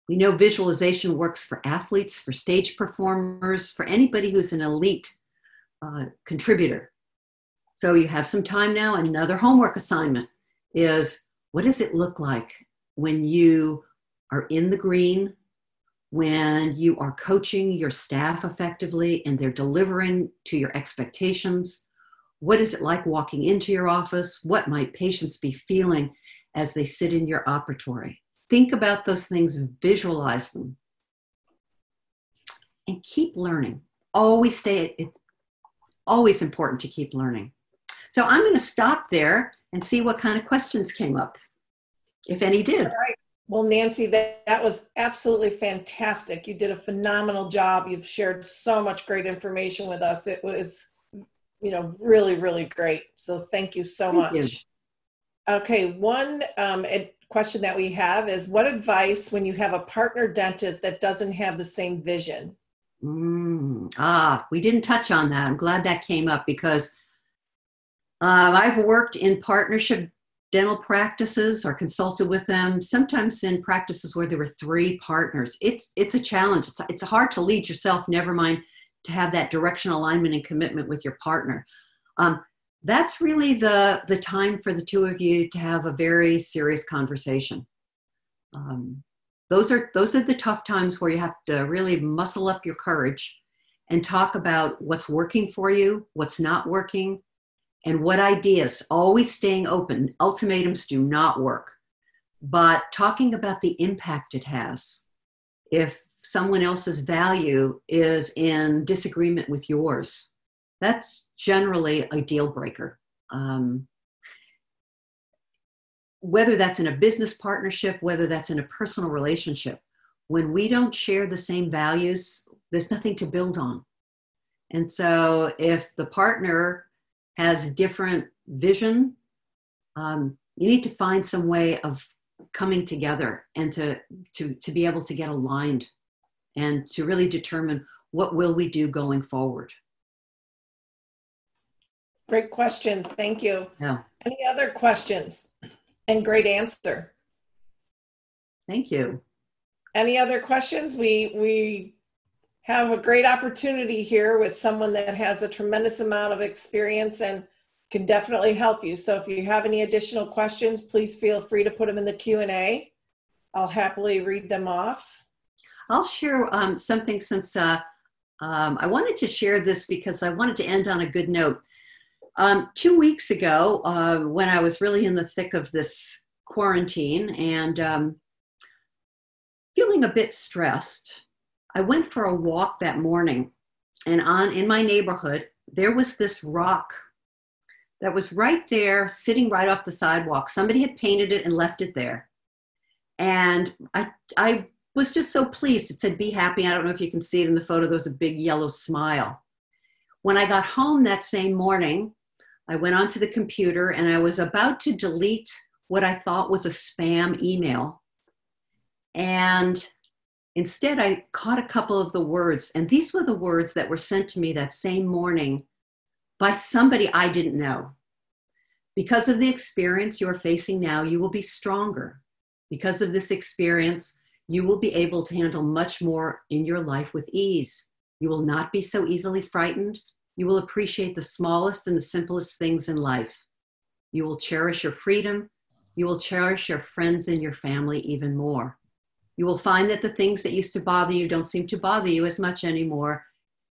We know visualization works for athletes, for stage performers, for anybody who's an elite contributor. So you have some time now. Another homework assignment is, what does it look like when you are in the green, when you are coaching your staff effectively and they're delivering to your expectations? What is it like walking into your office? What might patients be feeling as they sit in your operatory? Think about those things, visualize them, and keep learning. It's always important to keep learning. So I'm going to stop there and see what kind of questions came up, if any did. All right. Well, Nancy, that was absolutely fantastic. You did a phenomenal job. You've shared so much great information with us. It was, really, really great. So thank you so much. You. Okay, one question that we have is, what advice when you have a partner dentist that doesn't have the same vision? We didn't touch on that. I'm glad that came up because I've worked in partnership dental practices or consulted with them, sometimes in practices where there were 3 partners. It's a challenge. It's hard to lead yourself, never mind to have that direction alignment and commitment with your partner. That's really the time for the two of you to have a very serious conversation. Those are the tough times where you have to really muscle up your courage and talk about what's working for you, what's not working, and what ideas. Always staying open. Ultimatums do not work, but talking about the impact it has. If someone else's value is in disagreement with yours, that's generally a deal breaker. Whether that's in a business partnership, whether that's in a personal relationship, when we don't share the same values, there's nothing to build on. And so if the partner has different vision, you need to find some way of coming together and to be able to get aligned and to really determine what will we do going forward. Great question. Thank you. Yeah. Any other questions? And great answer. Thank you. Any other questions? We have a great opportunity here with someone that has a tremendous amount of experience and can definitely help you. So if you have any additional questions, please feel free to put them in the Q&A. I'll happily read them off. I'll share something since I wanted to share this because I wanted to end on a good note. 2 weeks ago, when I was really in the thick of this quarantine and feeling a bit stressed, I went for a walk that morning, and in my neighborhood, there was this rock that was right there, sitting right off the sidewalk. Somebody had painted it and left it there. And I was just so pleased. It said, "Be happy." I don't know if you can see it in the photo. There was a big yellow smile. When I got home that same morning, I went onto the computer and I was about to delete what I thought was a spam email. And instead, I caught a couple of the words, and these were the words that were sent to me that same morning by somebody I didn't know. Because of the experience you're facing now, you will be stronger. Because of this experience, you will be able to handle much more in your life with ease. You will not be so easily frightened. You will appreciate the smallest and the simplest things in life. You will cherish your freedom. You will cherish your friends and your family even more. You will find that the things that used to bother you don't seem to bother you as much anymore.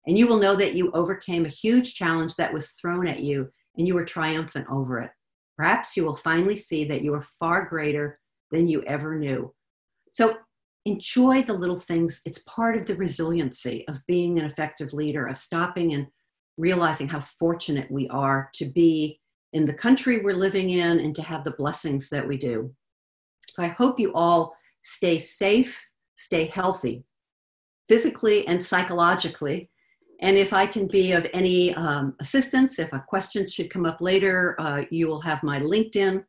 And you will know that you overcame a huge challenge that was thrown at you and you were triumphant over it. Perhaps you will finally see that you are far greater than you ever knew. So enjoy the little things. It's part of the resiliency of being an effective leader, of stopping and realizing how fortunate we are to be in the country we're living in and to have the blessings that we do. So I hope you all stay safe, stay healthy, physically and psychologically. And if I can be of any assistance, if a question should come up later, you will have my LinkedIn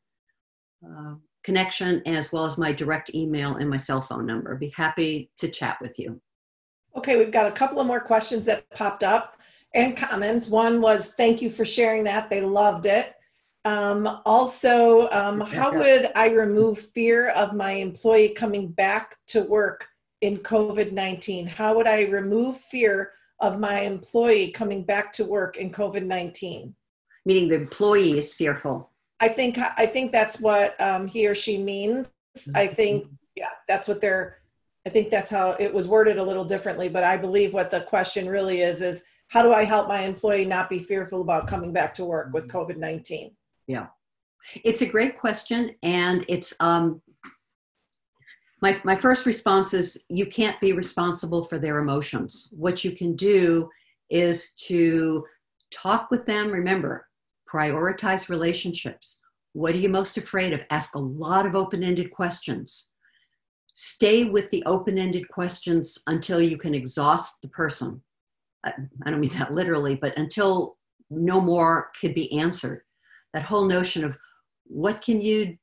connection as well as my direct email and my cell phone number. Be happy to chat with you. Okay, we've got a couple of more questions that popped up and comments. One was, thank you for sharing that. They loved it. Also, how would I remove fear of my employee coming back to work in COVID-19? How would I remove fear of my employee coming back to work in COVID-19? Meaning the employee is fearful. I think that's what he or she means. I think, yeah, that's what I think that's how it was worded a little differently, but I believe what the question really is how do I help my employee not be fearful about coming back to work with COVID-19? Yeah, it's a great question. And it's, my first response is you can't be responsible for their emotions. What you can do is to talk with them. Remember, prioritize relationships. What are you most afraid of? Ask a lot of open-ended questions. Stay with the open-ended questions until you can exhaust the person. I don't mean that literally, but until no more could be answered. That whole notion of what can you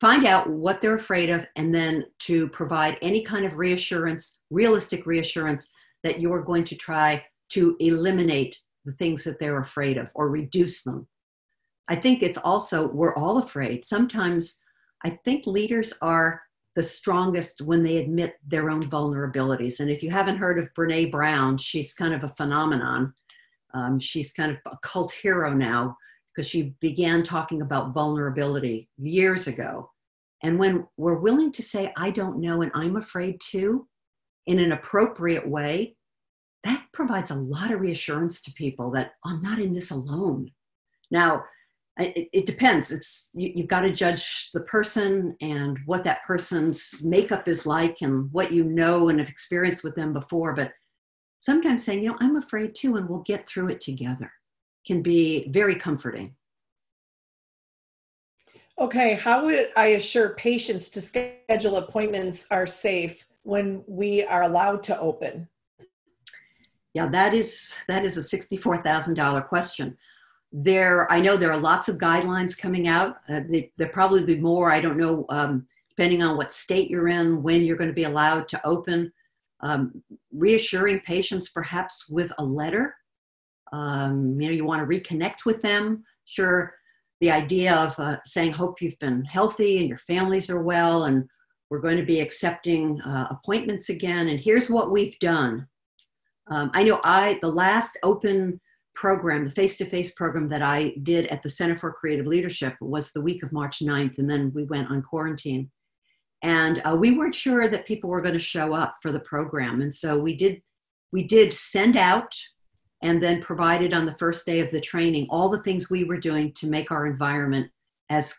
find out what they're afraid of, and then to provide any kind of reassurance, realistic reassurance that you're going to try to eliminate the things that they're afraid of or reduce them. I think it's also, we're all afraid. Sometimes I think leaders are the strongest when they admit their own vulnerabilities. And if you haven't heard of Brene Brown, she's kind of a phenomenon. She's kind of a cult hero now because she began talking about vulnerability years ago. And when we're willing to say, I don't know, and I'm afraid too, in an appropriate way, that provides a lot of reassurance to people that I'm not in this alone. Now, it depends. You've got to judge the person and what that person's makeup is like and what you know and have experienced with them before. But sometimes saying, I'm afraid too, and we'll get through it together can be very comforting. Okay, how would I assure patients to schedule appointments are safe when we are allowed to open? Yeah, that is a $64,000 question. I know there are lots of guidelines coming out. There'll probably be more. I don't know, depending on what state you're in, when you're going to be allowed to open. Reassuring patients perhaps with a letter. You want to reconnect with them. Sure, the idea of saying, hope you've been healthy and your families are well, and we're going to be accepting appointments again, and here's what we've done. I know the last open program, the face-to-face program that I did at the Center for Creative Leadership was the week of March 9th, and then we went on quarantine. And we weren't sure that people were going to show up for the program. And so we did send out and then provided on the first day of the training all the things we were doing to make our environment as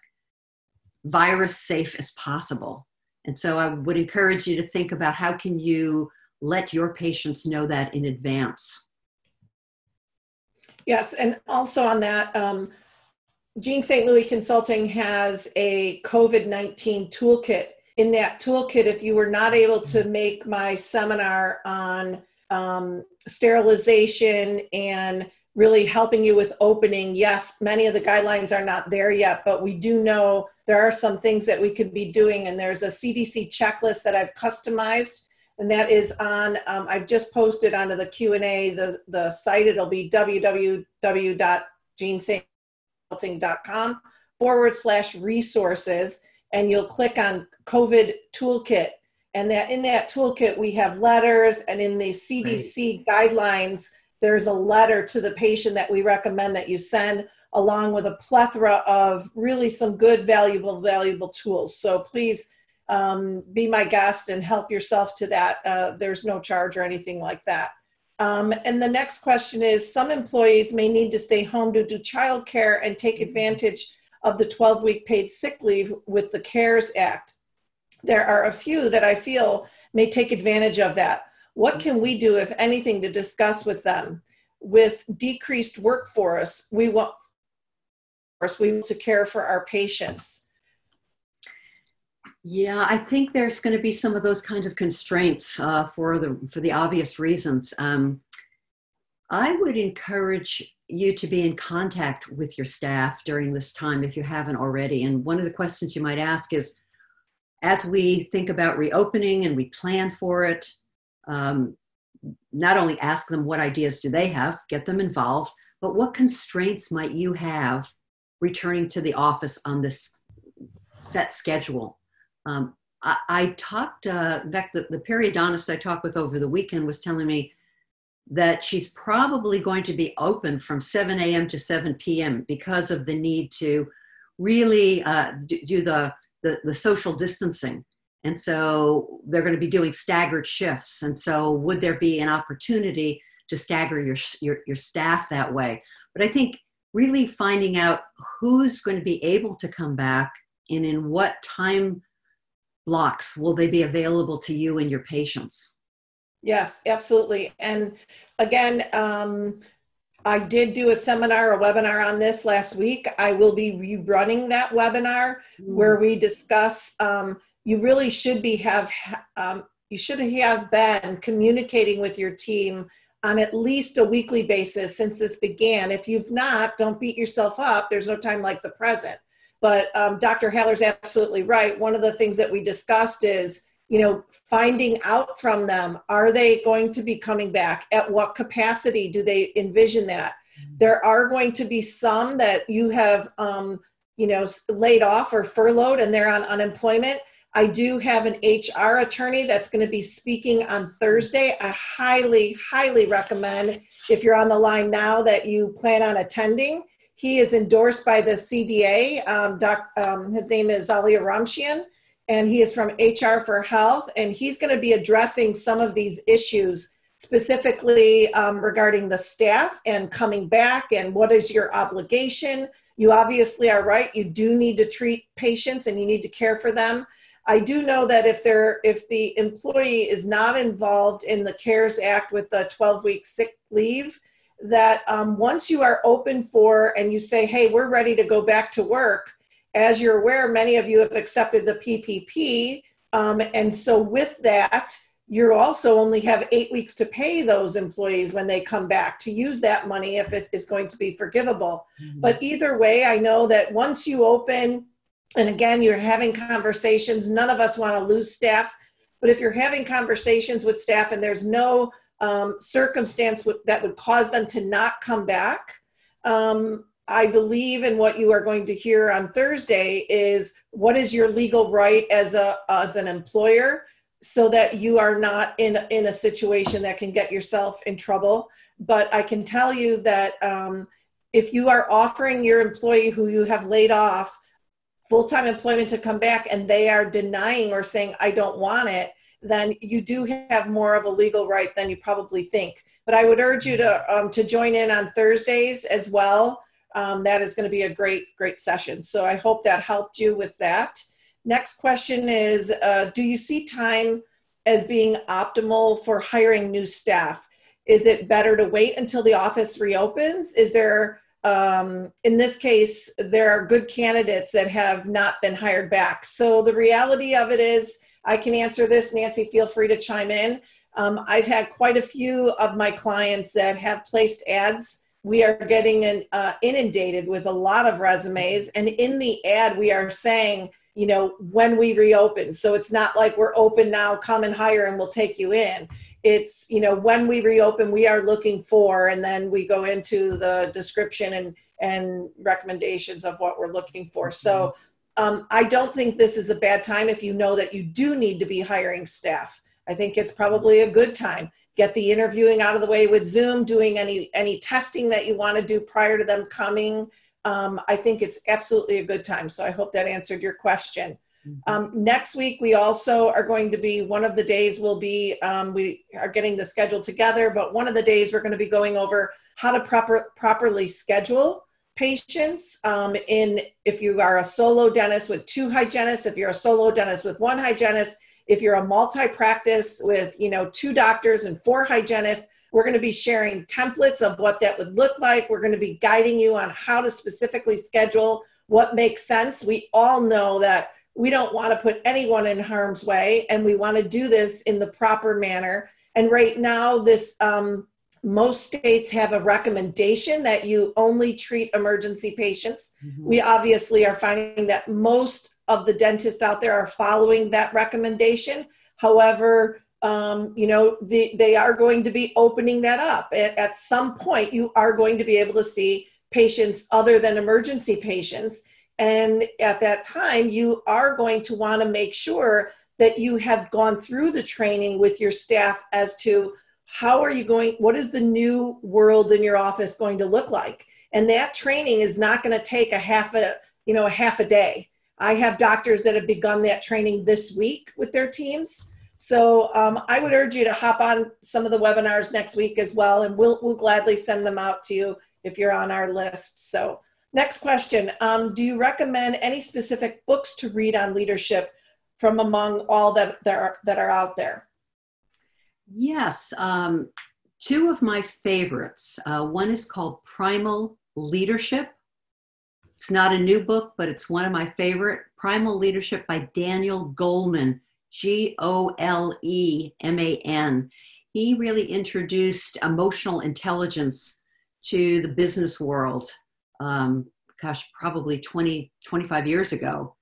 virus safe as possible. And so I would encourage you to think about how can you let your patients know that in advance. Yes, and also on that, Jean St. Louis Consulting has a COVID-19 toolkit. In that toolkit, if you were not able to make my seminar on sterilization and really helping you with opening. Yes, many of the guidelines are not there yet, but we do know there are some things that we could be doing. And there's a CDC checklist that I've customized, and that is on, I've just posted onto the Q&A, the site. It'll be www.geneconsulting.com/resources, and you'll click on COVID toolkit. And that in that toolkit, we have letters, and in the CDC guidelines, there's a letter to the patient that we recommend that you send, along with a plethora of really some good, valuable tools. So please be my guest and help yourself to that. There's no charge or anything like that. And the next question is, some employees may need to stay home to do childcare and take advantage of the 12-week paid sick leave with the CARES Act. There are a few that I feel may take advantage of that. What can we do, if anything, to discuss with them? With decreased workforce, we want to care for our patients. Yeah, I think there's going to be some of those kind of constraints for the obvious reasons. I would encourage you to be in contact with your staff during this time if you haven't already. And one of the questions you might ask is, as we think about reopening and we plan for it, not only ask them what ideas do they have, get them involved, but what constraints might you have returning to the office on this set schedule? I talked, in fact, the periodontist I talked with over the weekend was telling me that she's probably going to be open from 7 a.m. to 7 p.m. because of the need to really do the social distancing. And so they're going to be doing staggered shifts. And so would there be an opportunity to stagger your staff that way? But I think really finding out who's going to be able to come back and in what time blocks will they be available to you and your patients. Yes, absolutely. And again, I did do a webinar on this last week. I will be rerunning that webinar where we discuss, you really should have been communicating with your team on at least a weekly basis since this began. If you've not, don't beat yourself up. There's no time like the present. But Dr. Haller's absolutely right. One of the things that we discussed is, finding out from them, are they going to be coming back? At what capacity do they envision that? There are going to be some that you have, laid off or furloughed and they're on unemployment. I do have an HR attorney that's going to be speaking on Thursday. I highly, highly recommend, if you're on the line now, that you plan on attending. He is endorsed by the CDA. His name is Zalia Ramshian, and he is from HR for Health, and he's going to be addressing some of these issues, specifically regarding the staff and coming back and what is your obligation. You obviously are right. You do need to treat patients and you need to care for them. I do know that if the employee is not involved in the CARES Act with the 12-week sick leave, that once you are open for and you say, hey, we're ready to go back to work, as you're aware, many of you have accepted the PPP. And so with that, you also only have 8 weeks to pay those employees when they come back to use that money if it is going to be forgivable. But either way, I know that once you open, and again, you're having conversations, none of us want to lose staff, but if you're having conversations with staff and there's no circumstance that would cause them to not come back, I believe in what you are going to hear on Thursday is what is your legal right as an employer, so that you are not in a situation that can get yourself in trouble. But I can tell you that if you are offering your employee who you have laid off full-time employment to come back and they are denying or saying, I don't want it, then you do have more of a legal right than you probably think. But I would urge you to join in on Thursdays as well. That is going to be a great session. So I hope that helped you with that. Next question is, do you see time as being optimal for hiring new staff? Is it better to wait until the office reopens? Is there, in this case, there are good candidates that have not been hired back. So the reality of it is, I can answer this. Nancy, feel free to chime in. I've had quite a few of my clients that have placed ads we are getting inundated with a lot of resumes. And in the ad, we are saying, you know, when we reopen. So it's not like we're open now, come and hire and we'll take you in. It's, you know, when we reopen, we are looking for, and then we go into the description and recommendations of what we're looking for. So I don't think this is a bad time if you know that you do need to be hiring staff. I think it's probably a good time. Get the interviewing out of the way with Zoom, doing any testing that you want to do prior to them coming. I think it's absolutely a good time. So I hope that answered your question. Next week, we also are going to be, one of the days will be, we are getting the schedule together, but one of the days we're going to be going over how to properly schedule patients. If you are a solo dentist with 2 hygienists, if you're a solo dentist with 1 hygienist, if you're a multi-practice with, you know, 2 doctors and 4 hygienists, we're going to be sharing templates of what that would look like. We're going to be guiding you on how to specifically schedule what makes sense. We all know that we don't want to put anyone in harm's way, and we want to do this in the proper manner. And right now, this most states have a recommendation that you only treat emergency patients. We obviously are finding that most of the dentists out there are following that recommendation. However, you know, they are going to be opening that up. At some point, you are going to be able to see patients other than emergency patients. And at that time, you are going to want to make sure that you have gone through the training with your staff as to what is the new world in your office going to look like? And that training is not going to take a half a day. I have doctors that have begun that training this week with their teams. So I would urge you to hop on some of the webinars next week as well, and we'll gladly send them out to you if you're on our list. So next question, do you recommend any specific books to read on leadership from among all that are out there? Yes, 2 of my favorites. One is called Primal Leadership. It's not a new book, but it's one of my favorite. Primal Leadership by Daniel Goleman, Goleman. He really introduced emotional intelligence to the business world, probably 25 years ago.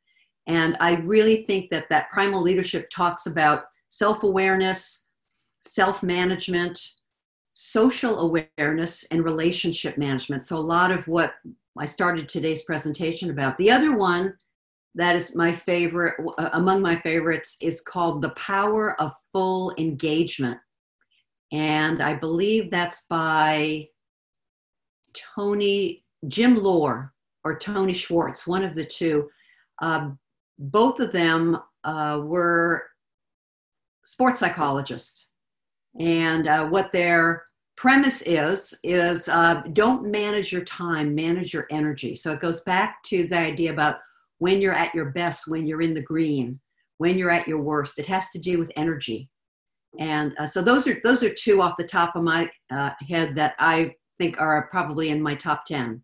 And I really think that Primal Leadership talks about self-awareness, self-management, social awareness, and relationship management. So a lot of what I started today's presentation about. The other one that is my favorite, among my favorites, is called The Power of Full Engagement. And I believe that's by Jim Lohr or Tony Schwartz, one of the 2. Both of them were sports psychologists. And what their premise is don't manage your time, manage your energy. So it goes back to the idea about when you're at your best, when you're in the green, when you're at your worst. It has to do with energy. And so those are 2 off the top of my head that I think are probably in my top 10.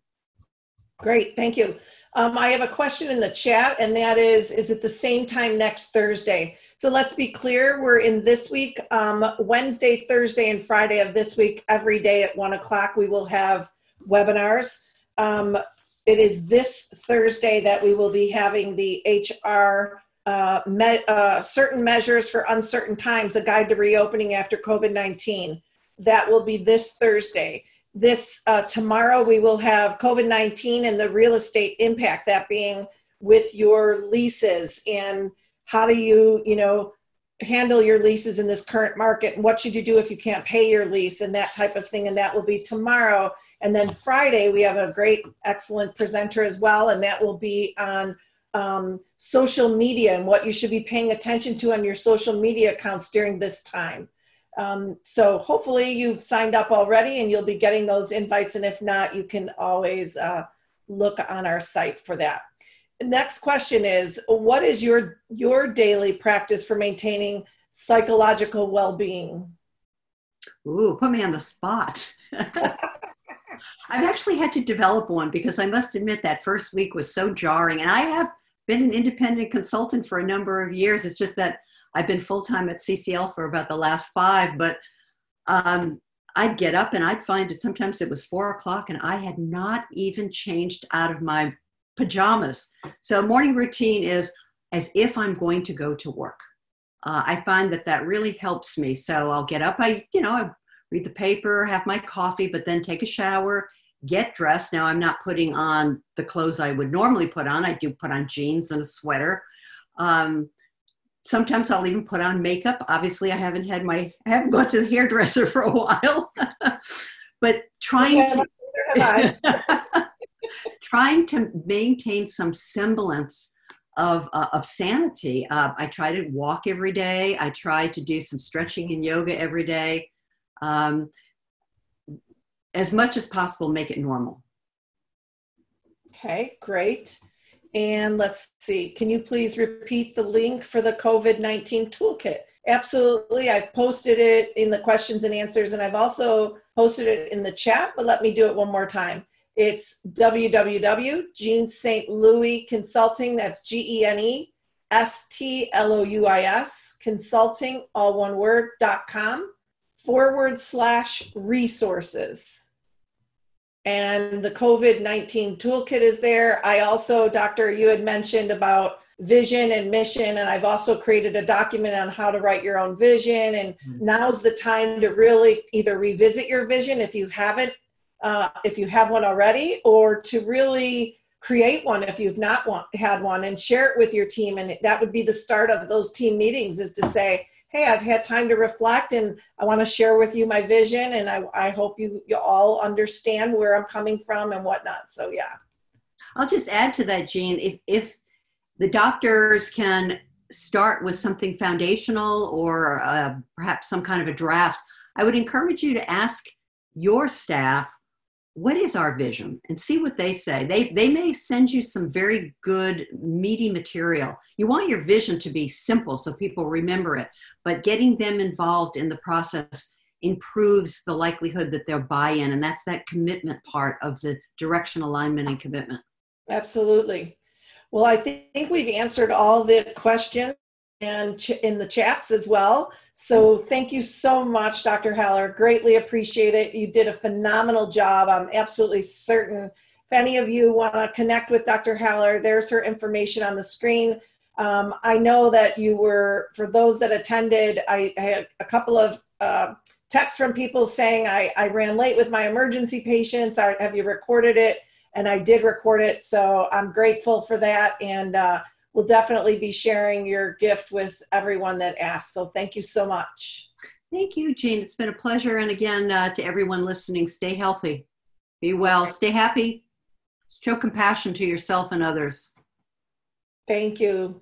Great, thank you. I have a question in the chat, and that is it the same time next Thursday? So let's be clear, we're in this week, Wednesday, Thursday, and Friday of this week, every day at 1 o'clock, we will have webinars. It is this Thursday that we will be having the HR Certain Measures for Uncertain Times, a guide to reopening after COVID-19. That will be this Thursday. Tomorrow we will have COVID-19 and the real estate impact, that being with your leases and how do you handle your leases in this current market, and what should you do if you can't pay your lease and that type of thing. And that will be tomorrow. And then Friday we have a great, excellent presenter as well, and that will be on social media and what you should be paying attention to on your social media accounts during this time. So hopefully you've signed up already and you'll be getting those invites. And if not, you can always look on our site for that. Next question is, what is your daily practice for maintaining psychological well-being? Ooh, put me on the spot. I've actually had to develop one because I must admit that first week was so jarring. And I have been an independent consultant for a number of years. It's just that I've been full-time at CCL for about the last 5, but I'd get up and I'd find that sometimes it was 4 o'clock and I had not even changed out of my pajamas. So morning routine is as if I'm going to go to work. I find that that really helps me. So I'll get up, I read the paper, have my coffee, but then take a shower, get dressed. Now I'm not putting on the clothes I would normally put on. I do put on jeans and a sweater. Sometimes I'll even put on makeup. Obviously I haven't gone to the hairdresser for a while, but trying to maintain some semblance of sanity. I try to walk every day. I try to do some stretching and yoga every day. As much as possible, make it normal. Okay, great. And let's see, can you please repeat the link for the COVID-19 toolkit? Absolutely. I've posted it in the questions and answers, and I've also posted it in the chat, but let me do it one more time. It's www.Jean St. Louis Consulting, that's GENESTLOUIS, consulting, all one word, .com, /resources. And the COVID-19 toolkit is there. I also, Doctor, you had mentioned about vision and mission, and I've also created a document on how to write your own vision. And now's the time to really either revisit your vision if you haven't, if you have one already, or to really create one if you've not had one, and share it with your team. And that would be the start of those team meetings, is to say, hey, I've had time to reflect and I want to share with you my vision, and I hope you all understand where I'm coming from and whatnot. So yeah. I'll just add to that, Jean, if the doctors can start with something foundational or perhaps some kind of a draft, I would encourage you to ask your staff, what is our vision? And see what they say. They may send you some very good, meaty material. You want your vision to be simple so people remember it, but getting them involved in the process improves the likelihood that they'll buy in. And that's that commitment part of the direction, alignment, and commitment. Absolutely. Well, I think we've answered all the questions and in the chats as well. So thank you so much, Dr. Haller. Greatly appreciate it. You did a phenomenal job. I'm absolutely certain if any of you want to connect with Dr. Haller, there's her information on the screen. I know that you were, for those that attended, I had a couple of texts from people saying I ran late with my emergency patients. Have you recorded it? And I did record it. So I'm grateful for that. And we'll definitely be sharing your gift with everyone that asked. So thank you so much. Thank you, Jean. It's been a pleasure. And again, to everyone listening, stay healthy, be well, stay happy, show compassion to yourself and others. Thank you.